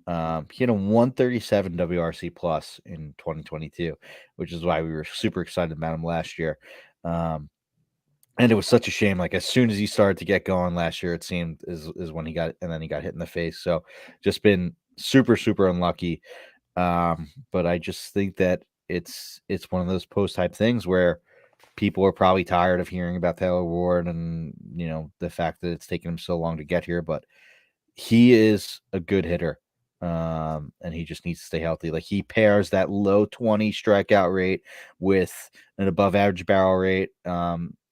B: He had a 137 WRC plus in 2022, which is why we were super excited about him last year. And it was such a shame. Like as soon as he started to get going last year, it seemed is when he got, and then he got hit in the face. So just been super unlucky. But I just think that it's one of those post type things where people are probably tired of hearing about Taylor Ward and the fact that it's taken him so long to get here. But he is a good hitter. And he just needs to stay healthy. Like he pairs that low 20 strikeout rate with an above average barrel rate,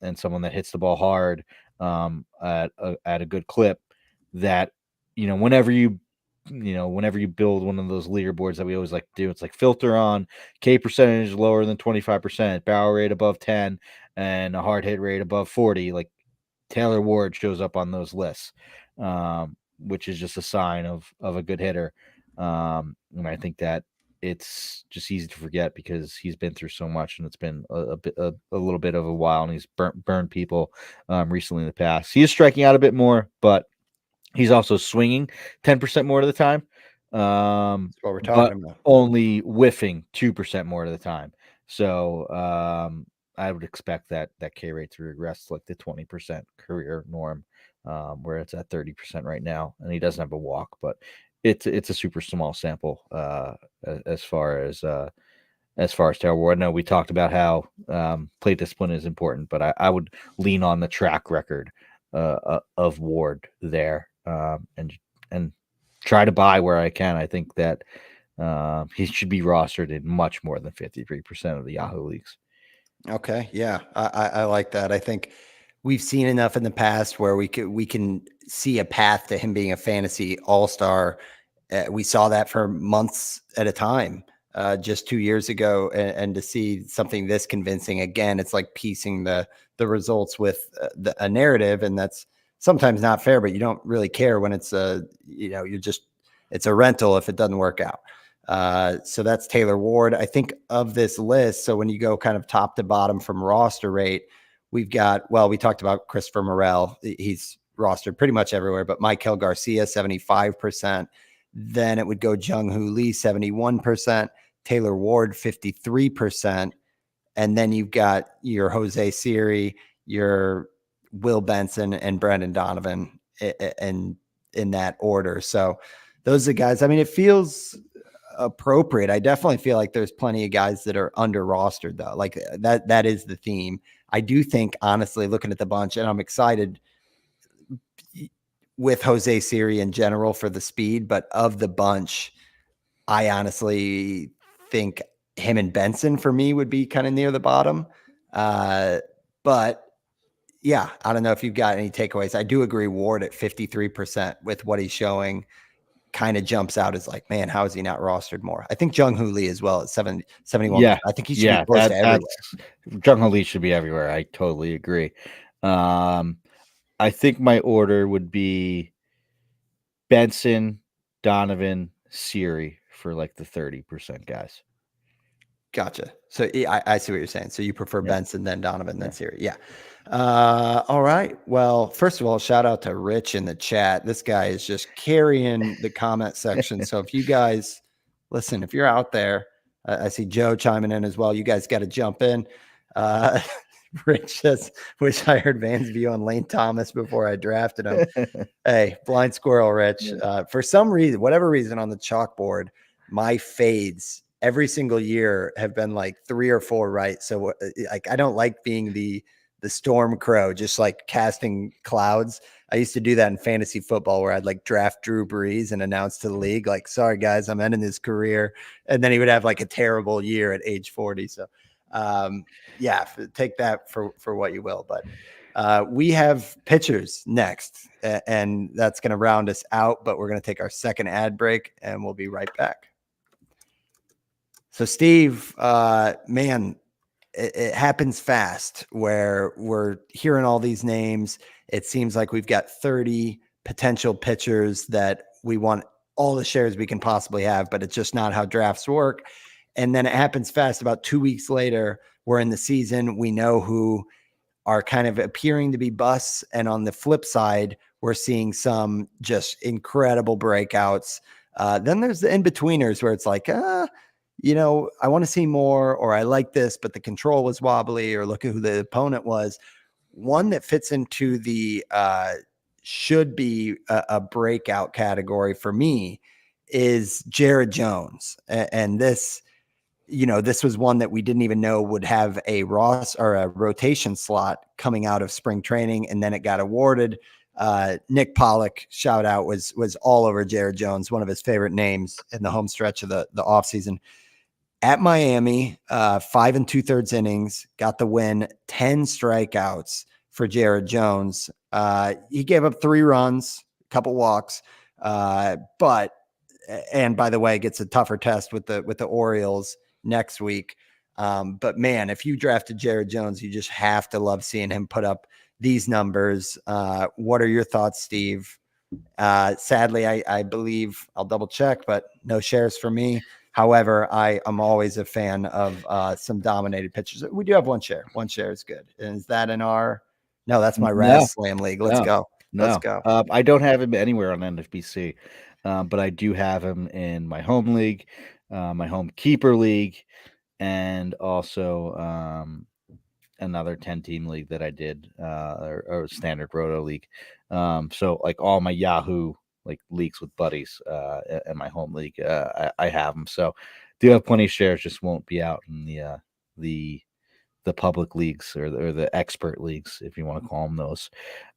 B: and someone that hits the ball hard, at a good clip. That whenever you build one of those leaderboards that we always like to do, it's like filter on K percentage lower than 25%, barrel rate above 10, and a hard hit rate above 40. Like Taylor Ward shows up on those lists, which is just a sign of a good hitter. And I think that it's just easy to forget because he's been through so much, and it's been a little bit of a while, and he's burned people recently in the past. He is striking out a bit more, but he's also swinging 10% more of the time.
A: That's what we're
B: But
A: talking about.
B: only whiffing 2% more of the time. So I would expect that K rate to regress to like the 20% career norm, where it's at 30% right now, and he doesn't have a walk, but it's a super small sample as far as Taylor Ward. I know we talked about how plate discipline is important, but I would lean on the track record of Ward there, and try to buy where I can. I think that he should be rostered in much more than 53% of the Yahoo leagues.
A: Okay, yeah, I like that. I think we've seen enough in the past where we can see a path to him being a fantasy all-star. We saw that for months at a time just 2 years ago, and to see something this convincing again, it's like piecing the results with a narrative, and that's sometimes not fair. But you don't really care when it's it's a rental if it doesn't work out. So that's Taylor Ward. I think of this list. So when you go kind of top to bottom from roster rate, we've got, well, we talked about Christopher Morel. He's rostered pretty much everywhere, but Michael Garcia, 75%. Then it would go Jung Hoo Lee, 71%, Taylor Ward, 53%. And then you've got your Jose Siri, your Will Benson, and Brendan Donovan and in that order. So those are the guys. I mean, it feels appropriate. I definitely feel like there's plenty of guys that are under rostered though. Like that is the theme. I do think, honestly, looking at the bunch, and I'm excited with Jose Siri in general for the speed, but of the bunch, I honestly think him and Benson for me would be kind of near the bottom. But yeah, I don't know if you've got any takeaways. I do agree Ward at 53% with what he's showing kind of jumps out as like, man, how is he not rostered more? I think Jung Hoo Lee as well at 71%.
B: Yeah,
A: I think he should be close to everywhere.
B: Jung Hoo Lee should be everywhere. I totally agree. I think my order would be Benson, Donovan, Siri for like the 30% guys.
A: Gotcha. So I see what you're saying. So you prefer
B: Yeah.
A: Benson, then Donovan, then Siri. Yeah. All right. Well, first of all, shout out to Rich in the chat. This guy is just carrying the comment section. So if you guys listen, if you're out there, I see Joe chiming in as well. You guys got to jump in. Uh, Rich says, wish I heard Van's view on Lane Thomas before I drafted him. Hey, blind squirrel, Rich. For some reason, whatever reason on the chalkboard, my fades every single year have been like 3 or 4 right. So like I don't like being the storm crow, just like casting clouds. I used to do that in fantasy football where I'd like draft Drew Brees and announce to the league, like, sorry guys, I'm ending his career. And then he would have like a terrible year at age 40. So yeah, take that for what you will. But we have pitchers next, and that's going to round us out. But we're going to take our second ad break, and we'll be right back. So, Steve, man, it happens fast where we're hearing all these names. It seems like we've got 30 potential pitchers that we want all the shares we can possibly have, but it's just not how drafts work. And then it happens fast. About 2 weeks later, we're in the season. We know who are kind of appearing to be busts. And on the flip side, we're seeing some just incredible breakouts. Then there's the in-betweeners where it's like, you know, I want to see more, or I like this, but the control was wobbly, or look at who the opponent was. One that fits into the should be a breakout category for me is Jared Jones. And this, you know, this was one that we didn't even know would have a Ross or a rotation slot coming out of spring training. And then it got awarded. Nick Pollock, shout out, was all over Jared Jones, one of his favorite names in the home stretch of the offseason. At Miami, 5 2/3 innings, got the win, 10 strikeouts for Jared Jones. He gave up 3 runs, a couple walks, but and by the way, gets a tougher test with the Orioles next week. But man, if you drafted Jared Jones, you just have to love seeing him put up these numbers. What are your thoughts, Steve? Sadly, I believe I'll double check, but no shares for me. However, I am always a fan of some dominated pitchers. We do have one share. One share is good. And is that in our? No, that's my Raz Slam League. Let's go. Let's go.
B: I don't have him anywhere on NFBC, but I do have him in my home league, my home keeper league, and also another 10-team league that I did, or standard roto league. So like all my Yahoo like leagues with buddies and my home league, I have them. So do have plenty of shares, just won't be out in the public leagues or the expert leagues, if you want to call them those.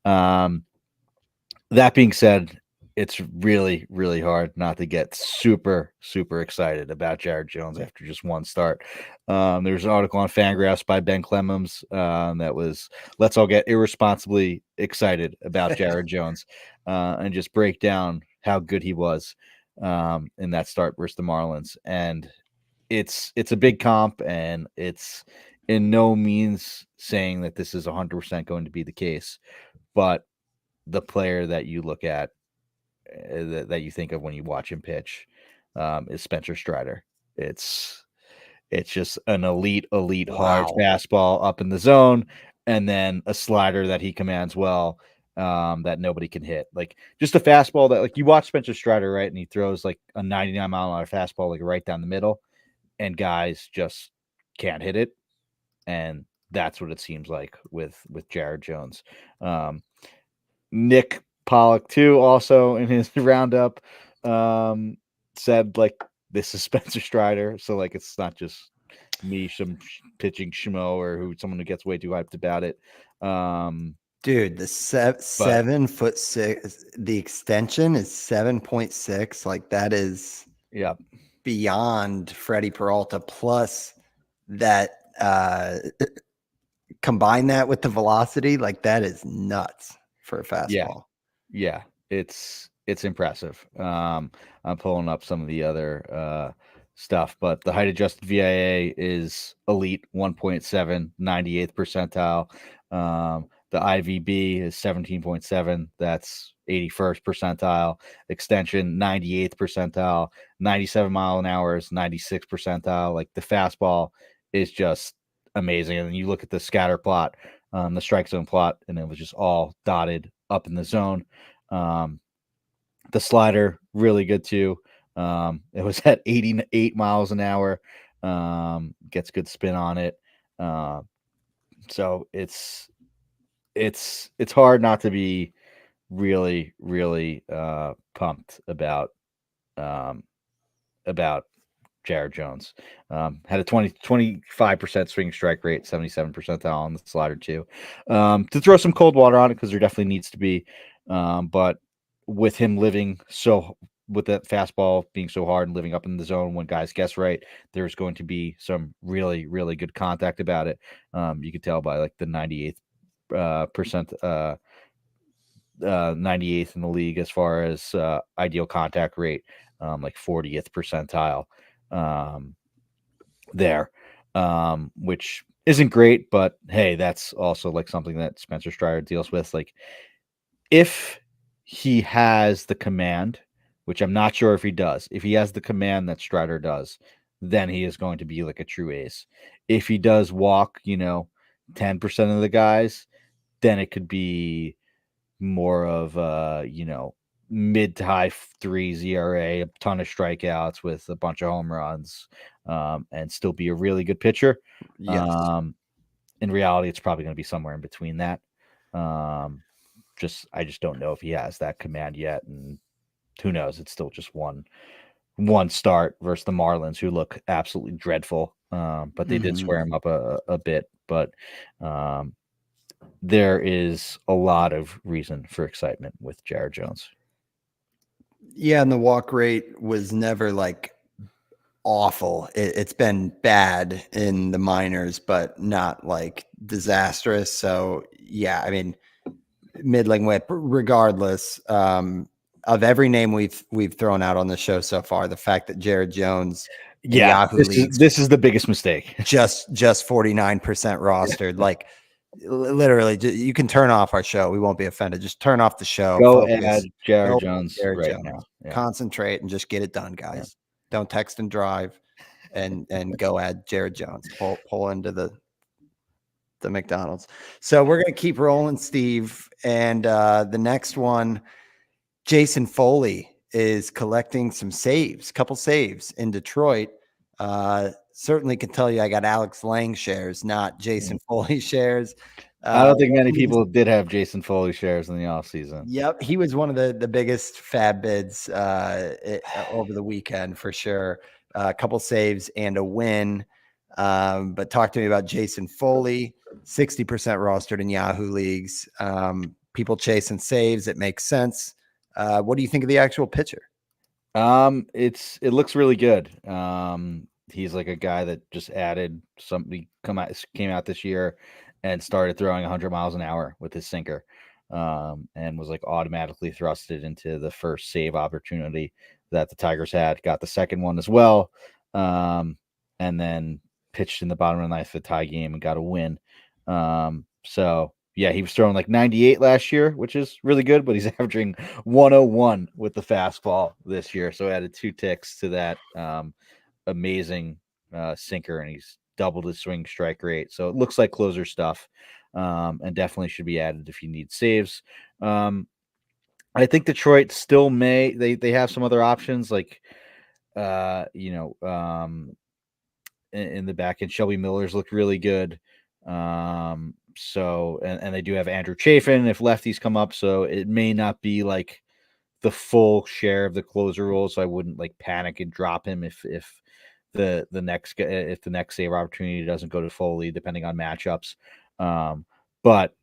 B: That being said, it's really, really hard not to get super, super excited about Jared Jones after just one start. There's an article on Fangraphs by Ben Clemens that was, let's all get irresponsibly excited about Jared Jones and just break down how good he was in that start versus the Marlins. And it's a big comp, and it's in no means saying that this is 100% going to be the case, but the player that you look at, that you think of when you watch him pitch, is Spencer Strider. It's just an elite hard fastball up in the zone, and then a slider that he commands well, that nobody can hit. Like just a fastball that, like, you watch Spencer Strider, right, and he throws like a 99-mile-an-hour fastball like right down the middle, and guys just can't hit it. And that's what it seems like with Jared Jones. Nick Pollock too, also in his roundup, said like this is Spencer Strider, so like it's not just me, some pitching schmo or someone who gets way too hyped about it.
A: Dude, the 7'6", the extension is 7.6. Like that is beyond Freddie Peralta. Plus that combine that with the velocity, like that is nuts for a fastball.
B: Yeah, it's impressive. I'm pulling up some of the other stuff, but the height adjusted VIA is elite 1.7, 98th percentile. The IVB is 17.7. That's 81st percentile. Extension 98th percentile. 97 mile an hour is 96th percentile. Like the fastball is just amazing. And then you look at the scatter plot, the strike zone plot, and it was just all dotted up in the zone. The slider really good too. It was at 88 miles an hour. Gets good spin on it. So it's hard not to be really pumped about Jared Jones. Had a 25% swing strike rate, 77 percentile on the slider too. To throw some cold water on it, because there definitely needs to be. But with him with that fastball being so hard and living up in the zone when guys guess right, there's going to be some really good contact about it. You could tell by like the 98th 98th in the league as far as ideal contact rate, like 40th percentile there, which isn't great, but hey, that's also like something that Spencer Strider deals with. Like if he has the command, which I'm not sure if he does, if he has the command that Strider does, then he is going to be like a true ace. If he does walk, 10% of the guys, then it could be more of mid to high threes ERA, a ton of strikeouts with a bunch of home runs, and still be a really good pitcher.
A: Yes.
B: In reality, it's probably going to be somewhere in between that. I just don't know if he has that command yet, and who knows? It's still just one start versus the Marlins, who look absolutely dreadful. But they did square him up a bit. But there is a lot of reason for excitement with Jared Jones.
A: Yeah, and the walk rate was never like awful. It's been bad in the minors, but not like disastrous. So yeah, I mean, middling whip, regardless of every name we've thrown out on the show so far. The fact that Jared Jones, in Yahoo leagues,
B: this is the biggest mistake.
A: just 49% rostered, like. Literally, you can turn off our show. We won't be offended. Just turn off the show.
B: Go
A: Focus.
B: add Jared
A: Go
B: Jones
A: Jared
B: right
A: Jones.
B: now. Yeah.
A: Concentrate and just get it done, guys. Yeah. Don't text and drive, and go add Jared Jones. Pull into the McDonald's. So we're gonna keep rolling, Steve. And the next one, Jason Foley is collecting some saves, couple saves in Detroit. Certainly can tell you I got Alex Lang shares, not Jason Foley shares.
B: I don't think many people did have Jason Foley shares in the offseason.
A: Yep, he was one of the biggest fab bids over the weekend for sure. A couple saves and a win. But talk to me about Jason Foley, 60% rostered in Yahoo leagues. People chasing saves. It makes sense. What do you think of the actual pitcher?
B: It looks really good. He's like a guy that just added something, came out this year and started throwing 100 miles an hour with his sinker, and was like automatically thrusted into the first save opportunity that the Tigers had. Got the second one as well, and then pitched in the bottom of the ninth for the tie game and got a win. So yeah, he was throwing like 98 last year, which is really good, but he's averaging 101 with the fastball this year. So added 2 ticks to that amazing sinker, and he's doubled his swing strike rate. So it looks like closer stuff, and definitely should be added if you need saves. I think Detroit still they have some other options like in the back end. Shelby Miller's looked really good. So and they do have Andrew Chafin if lefties come up, so it may not be like the full share of the closer role. So I wouldn't like panic and drop him if the next save opportunity doesn't go to Foley, depending on matchups. But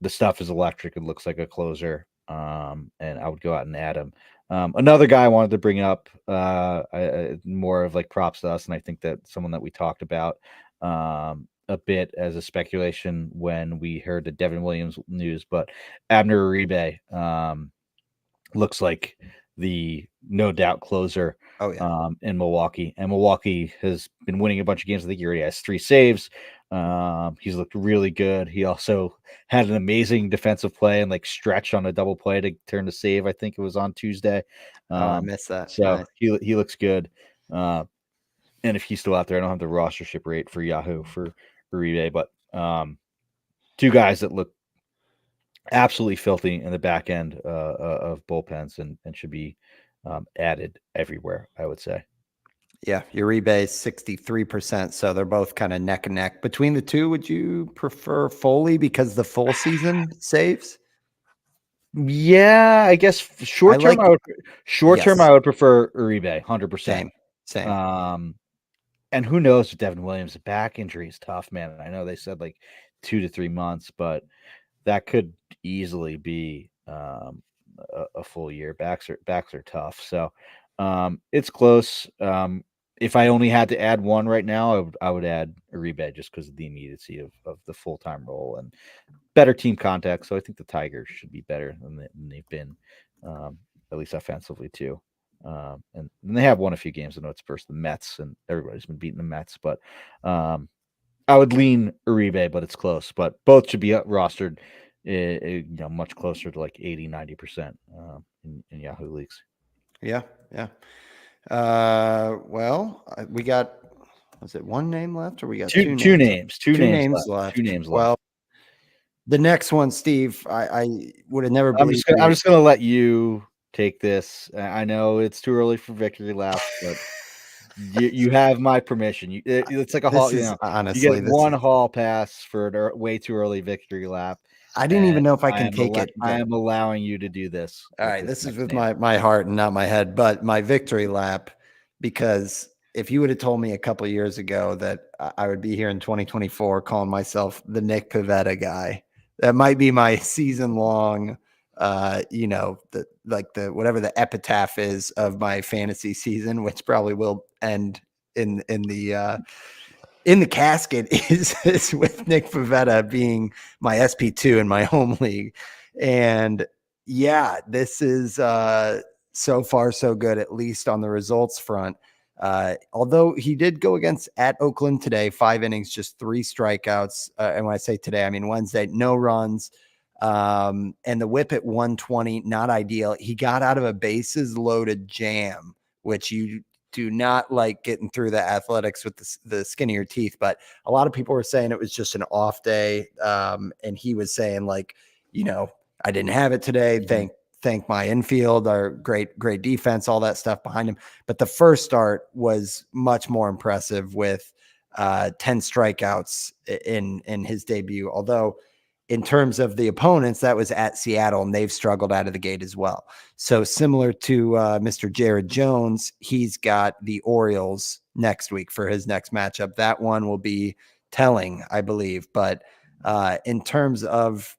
B: the stuff is electric. It looks like a closer. And I would go out and add him. Another guy I wanted to bring up, more of like props to us, and I think that someone that we talked about a bit as a speculation when we heard the Devin Williams news, but Abner Uribe looks like the no doubt closer
A: Oh yeah.
B: in Milwaukee. And Milwaukee has been winning a bunch of games. I think he already has 3 saves. He's looked really good. He also had an amazing defensive play and like stretched on a double play to turn the save. I think it was on Tuesday.
A: Oh, I missed that.
B: So
A: Nice.
B: he looks good. And if he's still out there, I don't have the rostership rate for Yahoo for Uribe, but 2 guys that look absolutely filthy in the back end of bullpens and should be added everywhere, I would say.
A: Yeah, Uribe is 63%, so they're both kind of neck and neck. Between the two, would you prefer Foley because the full season saves?
B: Yeah, I guess
A: I
B: short term,
A: like
B: I
A: yes,
B: would prefer Uribe, 100%.
A: same.
B: And who knows with Devin Williams? The back injury is tough, man. I know they said like 2 to 3 months, but that could easily be a full year. Backs are tough, so it's close. If I only had to add one right now, I would add Uribe just because of the immediacy of the full time role and better team contact. So I think the Tigers should be better than they've been, at least offensively too. And they have won a few games. I know it's versus the Mets, and everybody's been beating the Mets, but I would lean Uribe, but it's close. But both should be rostered, much closer to like 80-90% in Yahoo leagues.
A: Yeah, yeah. Well, we got was it one name left, or we got two
B: Two
A: names?
B: names,
A: Two names left.
B: two names left.
A: Well, the next one, Steve, I would have never
B: I'm
A: believed
B: just gonna let you take this. I know it's too early for victory laps, but you have my permission. It's like a hall.
A: This is
B: You get
A: honestly this.
B: one hall pass for a way too early victory lap.
A: I didn't even know if I can take it.
B: I am allowing you to do this.
A: All right, this is with my heart and not my head, but my victory lap, because if you would have told me a couple of years ago that I would be here in 2024 calling myself the Nick Pivetta guy, that might be my season long, the whatever the epitaph is of my fantasy season, which probably will end in the casket is with Nick Pivetta being my SP2 in my home league. And yeah, this is so far so good, at least on the results front. Although he did go against at Oakland today, 5 innings, just 3 strikeouts. And when I say today, I mean Wednesday, no runs. And the whip at 120, not ideal. He got out of a bases loaded jam, which you do not like getting through the athletics with the skin of your teeth. But a lot of people were saying it was just an off day. And he was saying like, I didn't have it today.
B: Mm-hmm.
A: Thank my infield, our great defense, all that stuff behind him. But the first start was much more impressive with 10 strikeouts in his debut. Although in terms of the opponents, that was at Seattle, and they've struggled out of the gate as well. So similar to Mr. Jared Jones, he's got the Orioles next week for his next matchup. That one will be telling, I believe. But in terms of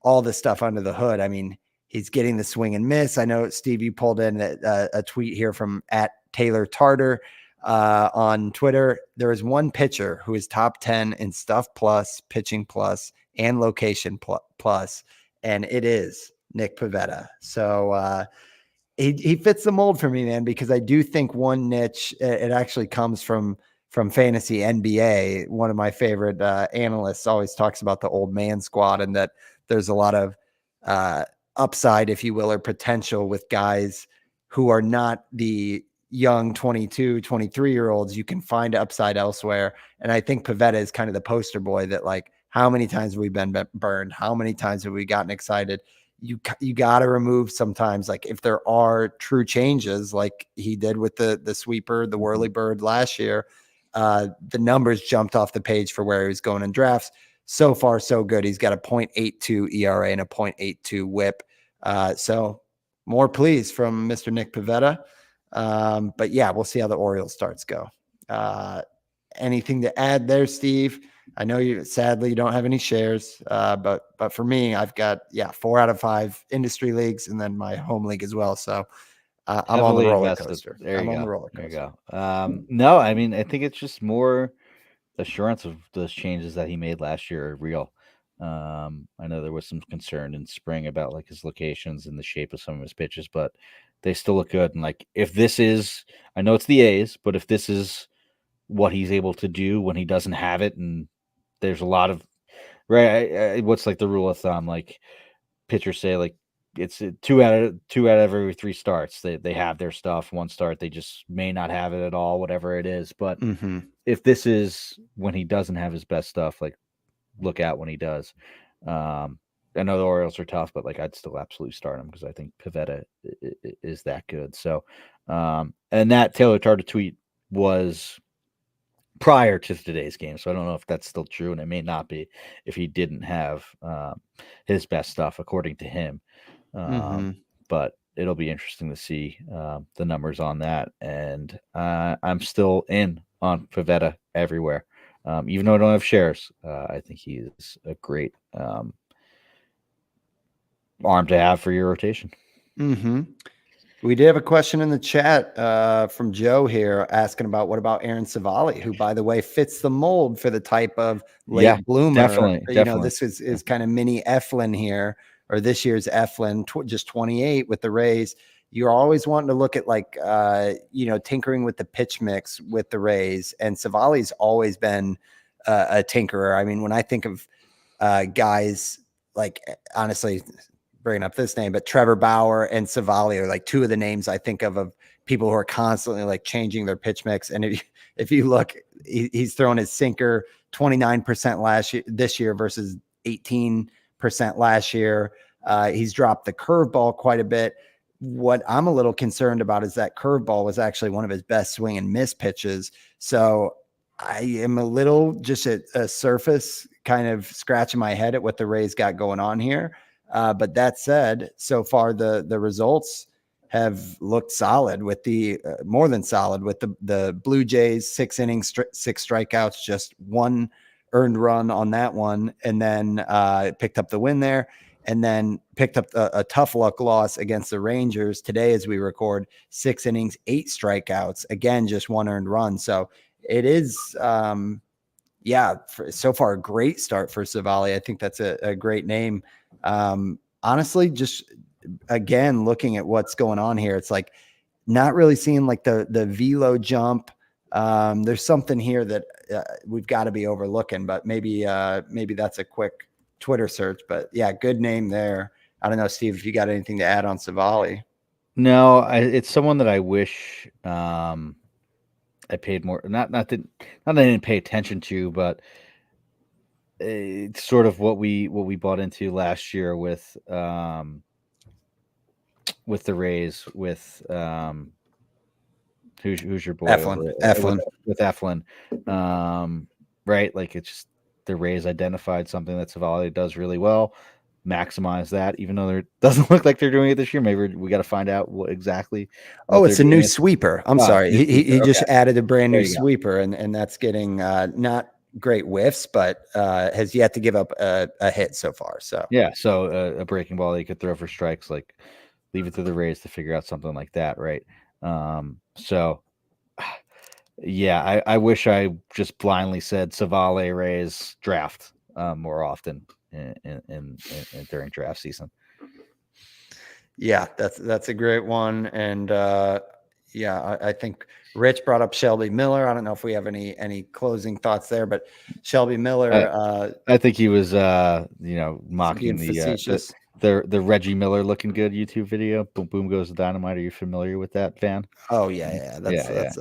A: all the stuff under the hood, I mean, he's getting the swing and miss. I know, Steve, you pulled in a tweet here from at Taylor Tarter on Twitter. There is one pitcher who is top 10 in stuff plus, pitching plus, and location plus, and it is Nick Pivetta. So he fits the mold for me, man, because I do think one niche, it actually comes from fantasy NBA. One of my favorite analysts always talks about the old man squad, and that there's a lot of upside, if you will, or potential with guys who are not the young 22, 23-year-olds. You can find upside elsewhere. And I think Pivetta is kind of the poster boy that, like, how many times have we been burned? How many times have we gotten excited? You got to remove sometimes, like if there are true changes, like he did with the sweeper, the whirly bird last year, the numbers jumped off the page for where he was going in drafts. So far, so good. He's got a 0.82 ERA and a 0.82 whip. So more please from Mr. Nick Pivetta. But yeah, we'll see how the Orioles starts go. Anything to add there, Steve? I know you sadly don't have any shares, but for me, I've got 4 out of 5 industry leagues and then my home league as well. So I'm on the roller coaster.
B: There you
A: I'm on
B: go.
A: the roller coaster.
B: There you go. No, I mean, I think it's just more assurance of those changes that he made last year are real. I know there was some concern in spring about like his locations and the shape of some of his pitches, but they still look good. And like, if this is, I know it's the A's, but if this is what he's able to do when he doesn't have it, and there's a lot of right, what's like the rule of thumb? Like pitchers say, like it's two out of every three starts they have their stuff. One start they just may not have it at all, whatever it is. But if this is when he doesn't have his best stuff, like look out when he does. I know the Orioles are tough, but like I'd still absolutely start him because I think Pivetta is that good. So, and that Taylor Tarter tweet was prior to today's game, so I don't know if that's still true, and it may not be if he didn't have his best stuff according to him. But it'll be interesting to see the numbers on that, and I'm still in on Pivetta everywhere. Even though I don't have shares, I think he is a great arm to have for your rotation.
A: We did have a question in the chat from Joe here asking about what about Aaron Savali, who, by the way, fits the mold for the type of late bloomer.
B: Definitely.
A: This is kind of mini Eflin here, or this year's Eflin, just 28 with the Rays. You're always wanting to look at like, tinkering with the pitch mix with the Rays, and Savali's always been a tinkerer. I mean, when I think of guys like, honestly, bringing up this name, but Trevor Bauer and Savali are like two of the names I think of people who are constantly like changing their pitch mix. And if you look, he's throwing his sinker 29% this year versus 18% last year. He's dropped the curveball quite a bit. What I'm a little concerned about is that curveball was actually one of his best swing and miss pitches. So I am a little just at a surface kind of scratching my head at what the Rays got going on here. But that said, so far the results have looked solid with the more than solid with the Blue Jays, 6 innings, 6 strikeouts, just 1 earned run on that one, and then picked up the win there, and then picked up a tough luck loss against the Rangers today as we record. 6 innings, 8 strikeouts, again just 1 earned run. So it is. So far a great start for Savali. I think that's a great name. Honestly, just again, looking at what's going on here, it's like not really seeing like the velo jump. There's something here that we've got to be overlooking, but maybe that's a quick Twitter search. But yeah, good name there. I don't know, Steve, if you got anything to add on Savali.
B: No, it's someone that I wish I paid more. Not that I didn't pay attention to, but it's sort of what we bought into last year with the Rays with who's your boy
A: Eflin.
B: With Eflin, right? Like it's just the Rays identified something that Savali does really well. Maximize that, even though it doesn't look like they're doing it this year. Maybe we got to find out what exactly.
A: It's a new sweeper. I'm sorry. He just added a brand new sweeper, and that's getting not great whiffs, but has yet to give up a hit so far. So
B: yeah, so a breaking ball that you could throw for strikes, like leave it to the Rays to figure out something like that, right? So yeah, I wish I just blindly said Savali Rays draft more often in during draft season.
A: Yeah, that's a great one, and I think Rich brought up Shelby Miller. I don't know if we have any closing thoughts there, but Shelby Miller,
B: I think he was mocking the Reggie Miller looking good YouTube video. Boom boom goes the dynamite. Are you familiar with that, Van?
A: Oh yeah, that's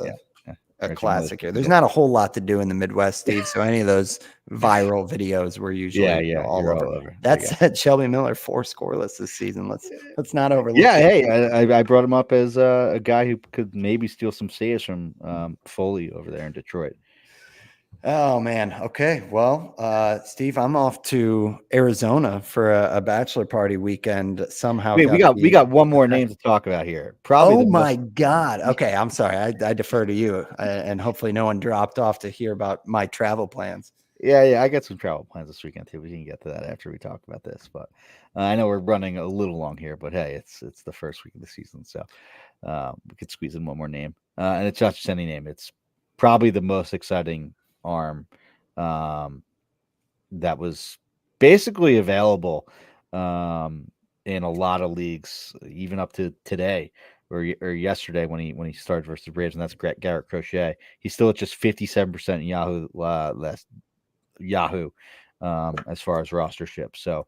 A: a classic here. There's not a whole lot to do in the Midwest, Steve. So any of those viral videos were usually all over. That said, Shelby Miller 4 scoreless this season. Let's not overlook.
B: Yeah, hey, I brought him up as a guy who could maybe steal some saves from Foley over there in Detroit.
A: Oh man. Okay. Well, Steve, I'm off to Arizona for a bachelor party weekend. Somehow
B: we got one more name to talk about here. Probably.
A: Oh my God. Okay. I'm sorry. I defer to you, and hopefully no one dropped off to hear about my travel plans.
B: Yeah. I got some travel plans this weekend too. We can get to that after we talk about this, but I know we're running a little long here, but hey, it's the first week of the season. So we could squeeze in one more name, and it's not just any name. It's probably the most exciting arm that was basically available in a lot of leagues, even up to today. or yesterday when he started versus the Braves, and that's Garrett Crochet. He's still at just 57% in Yahoo as far as rostership. So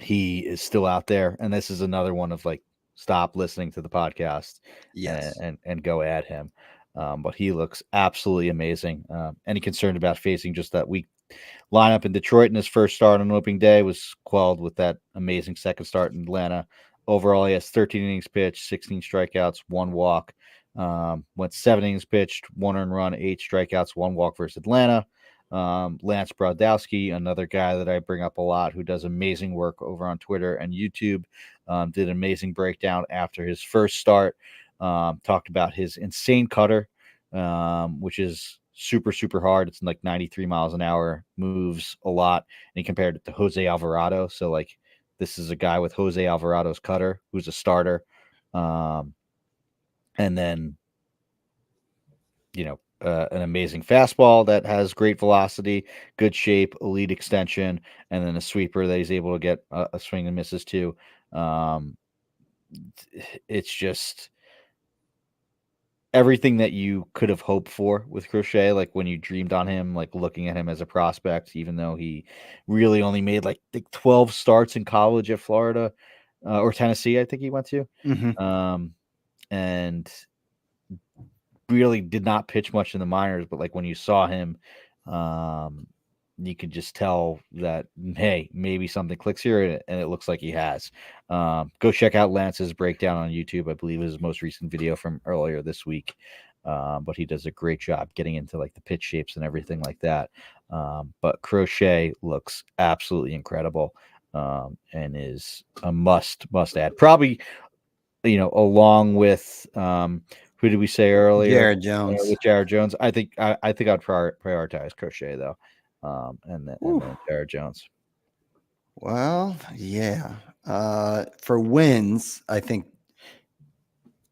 B: he is still out there, and this is another one of like, stop listening to the podcast
A: Yes.
B: and go at him. But he looks absolutely amazing. Any concern about facing just that weak lineup in Detroit in his first start on opening day was quelled with that amazing second start in Atlanta. Overall, he has 13 innings pitched, 16 strikeouts, 1 walk. Went 7 innings pitched, 1 earned run, 8 strikeouts, 1 walk versus Atlanta. Lance Brodowski, another guy that I bring up a lot, who does amazing work over on Twitter and YouTube, did an amazing breakdown after his first start. Talked about his insane cutter, which is super, super hard. It's like 93 miles an hour, moves a lot. And he compared it to Jose Alvarado. So, like, this is a guy with Jose Alvarado's cutter who's a starter. And then, an amazing fastball that has great velocity, good shape, elite extension, and then a sweeper that he's able to get a swing and misses to. It's just everything that you could have hoped for with Crochet, like when you dreamed on him, like looking at him as a prospect, even though he really only made like 12 starts in college at Florida or Tennessee, I think he went to. And really did not pitch much in the minors, but like when you saw him, you could just tell that, hey, maybe something clicks here, and it looks like he has. Go check out Lance's breakdown on YouTube. I believe his most recent video from earlier this week. But he does a great job getting into like the pitch shapes and everything like that. But Crochet looks absolutely incredible, and is a must add. Probably, along with who did we say earlier?
A: Jared Jones.
B: With Jared Jones. I think I'd prioritize Crochet though. And then Jared Jones.
A: Well, yeah. For wins, I think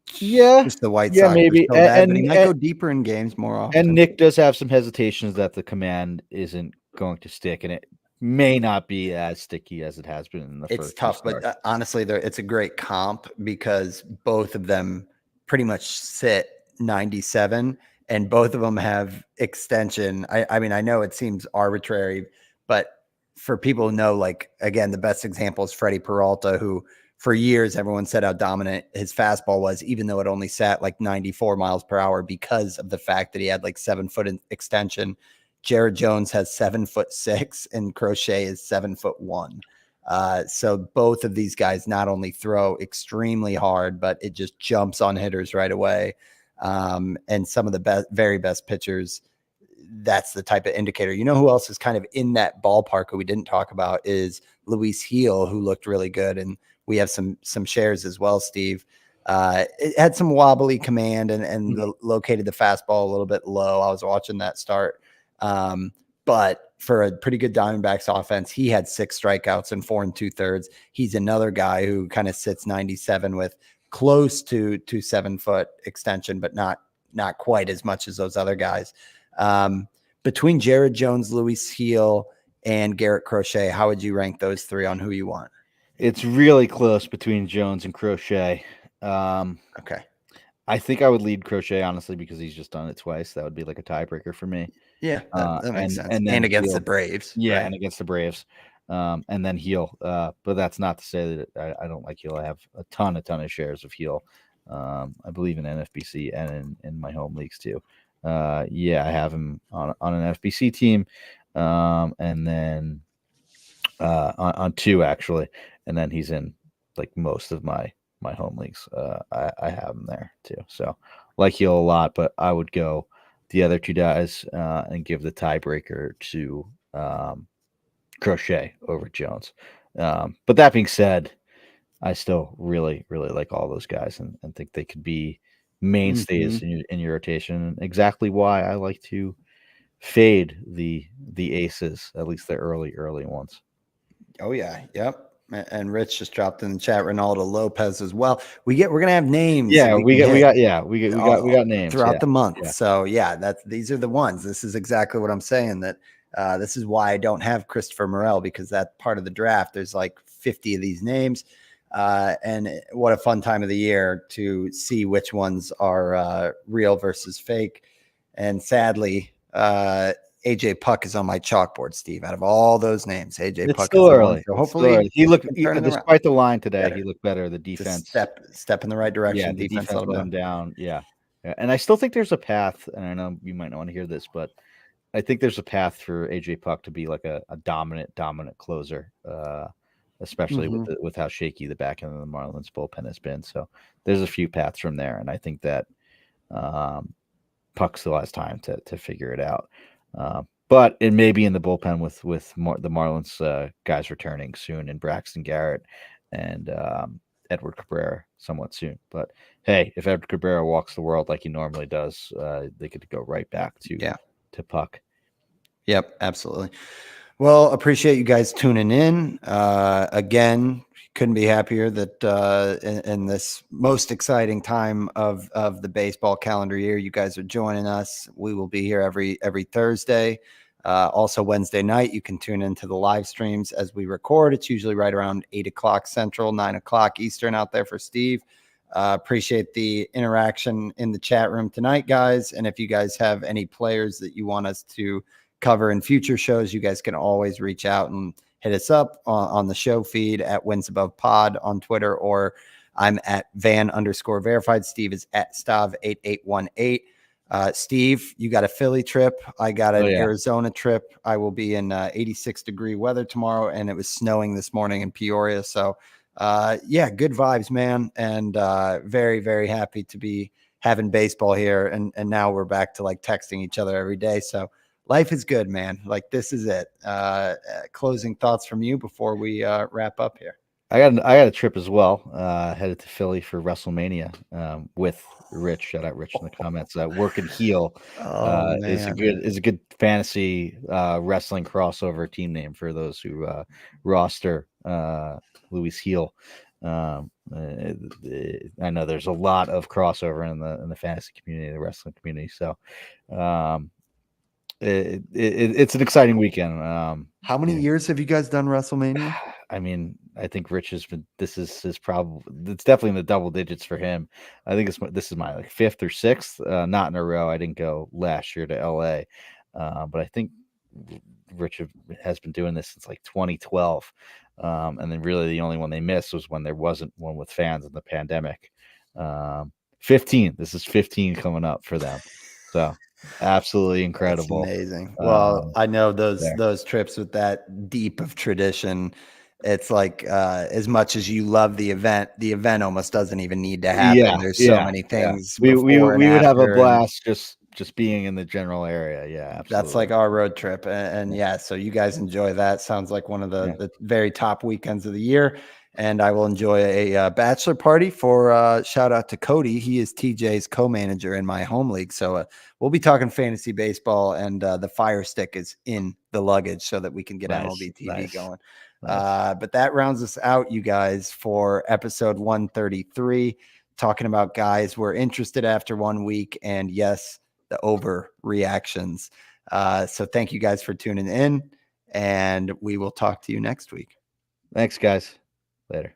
A: just the White Sox
B: maybe.
A: are so bad, but he might go deeper in games more often.
B: And Nick does have some hesitations that the command isn't going to stick, and it may not be as sticky as it has been in the first.
A: It's tough, but honestly, it's a great comp because both of them pretty much sit 97, and both of them have extension. I mean, I know it seems arbitrary, but for people who know, like, again, the best example is Freddie Peralta, who for years everyone said how dominant his fastball was, even though it only sat like 94 miles per hour because of the fact that he had like 7-foot extension. Jared Jones has 7'6" and Crochet is 7'1". So both of these guys not only throw extremely hard, but it just jumps on hitters right away. And some of the very best pitchers, that's the type of indicator. You know who else is kind of in that ballpark who we didn't talk about is Luis Heel, who looked really good. And we have some shares as well, Steve. It had some wobbly command and located the fastball a little bit low. I was watching that start. But for a pretty good Diamondbacks offense, he had 6 strikeouts and 4 2/3. He's another guy who kind of sits 97 with close to 7-foot extension, but not quite as much as those other guys. Between Jared Jones, Luis Heel, and Garrett Crochet, how would you rank those 3 on who you want?
B: It's really close between Jones and Crochet.
A: Okay.
B: I think I would lead Crochet, honestly, because he's just done it twice. That would be like a tiebreaker for me.
A: Yeah, that makes sense.
B: And
A: against
B: Heel,
A: the Braves.
B: Yeah,
A: right?
B: and against the Braves. And then Heel. But that's not to say that I don't like Heel. I have a ton of shares of Heel. I believe in NFBC and in my home leagues too. I have him on an FBC team. And then on 2 actually. And then he's in like most of my home leagues. I have him there too. So like Heel a lot, but I would go the other 2 guys and give the tiebreaker to Crochet over Jones. But that being said, I still really, really like all those guys and think they could be mainstays in your rotation. Exactly why I like to fade the aces, at least the early ones.
A: Oh yeah, yep. And Rich just dropped in the chat Ronaldo Lopez as well. We're gonna have names.
B: Yeah, we got names
A: throughout the month.
B: Yeah.
A: So these are the ones. This is exactly what I'm saying. That this is why I don't have Christopher Morel, because that part of the draft, there's like 50 of these names. And what a fun time of the year to see which ones are real versus fake. And sadly, AJ Puck is on my chalkboard, Steve. Out of all those names, AJ
B: It's
A: Puck is
B: still
A: the one.
B: early.
A: So
B: It's still
A: hopefully
B: early. He looked,
A: can turn it around.
B: despite the line today,
A: Better.
B: he looked better. The
A: Just
B: defense
A: step in the right direction.
B: Yeah, the defense
A: let
B: let him down. Yeah. And I still think there's a path, and I know you might not want to hear this, but I think there's a path for AJ Puck to be like a dominant closer, especially with how shaky the back end of the Marlins bullpen has been. So there's a few paths from there, and I think that Puck still has time to figure it out. But it may be in the bullpen with the Marlins guys returning soon, and Braxton Garrett and Edward Cabrera somewhat soon. But hey, if Edward Cabrera walks the world like he normally does, they could go right back to Puck.
A: Yep, absolutely. Well, appreciate you guys tuning in. Again, couldn't be happier that in this most exciting time of the baseball calendar year, you guys are joining us. We will be here every Thursday. Also Wednesday night, you can tune into the live streams as we record. It's usually right around 8 o'clock Central, 9 o'clock Eastern out there for Steve. Appreciate the interaction in the chat room tonight, guys. And if you guys have any players that you want us to cover in future shows, you guys can always reach out and hit us up on the show feed at Wins Above Pod on Twitter, or I'm at Van_verified. Steve is at Stav8818. Steve, you got a Philly trip. I got an Arizona trip. I will be in 86-degree weather tomorrow, and it was snowing this morning in Peoria. So, good vibes, man. And very, very happy to be having baseball here. And now we're back to like texting each other every day. So life is good, man. Like this is it. Closing thoughts from you before we wrap up here.
B: I got a trip as well. Headed to Philly for WrestleMania with Rich. Shout out Rich in the comments. Working Heel is a good fantasy wrestling crossover team name for those who roster Louis Heel. I know there's a lot of crossover in the fantasy community, the wrestling community. So it's an exciting weekend.
A: How many years have you guys done WrestleMania?
B: I mean, I think Rich has been. This is his probably. It's definitely in the double digits for him. I think this is my like fifth or sixth, not in a row. I didn't go last year to LA, but I think Rich has been doing this since like 2012, and then really the only one they missed was when there wasn't one with fans in the pandemic. 15. This is 15 coming up for them. So absolutely incredible.
A: That's amazing. Well, I know those trips with that deep of tradition. It's like as much as you love the event almost doesn't even need to happen.
B: Yeah,
A: There's so many things.
B: We would have a blast just being in the general area. Yeah, absolutely.
A: That's like our road trip. And so you guys enjoy that. Sounds like one of the very top weekends of the year. And I will enjoy a bachelor party for shout out to Cody. He is TJ's co-manager in my home league. So we'll be talking fantasy baseball, and the Fire Stick is in the luggage so that we can get MLB TV going. But that rounds us out, you guys, for episode 133, talking about guys we're interested after 1 week. And yes, the overreactions. So thank you guys for tuning in, and we will talk to you next week.
B: Thanks, guys. Later.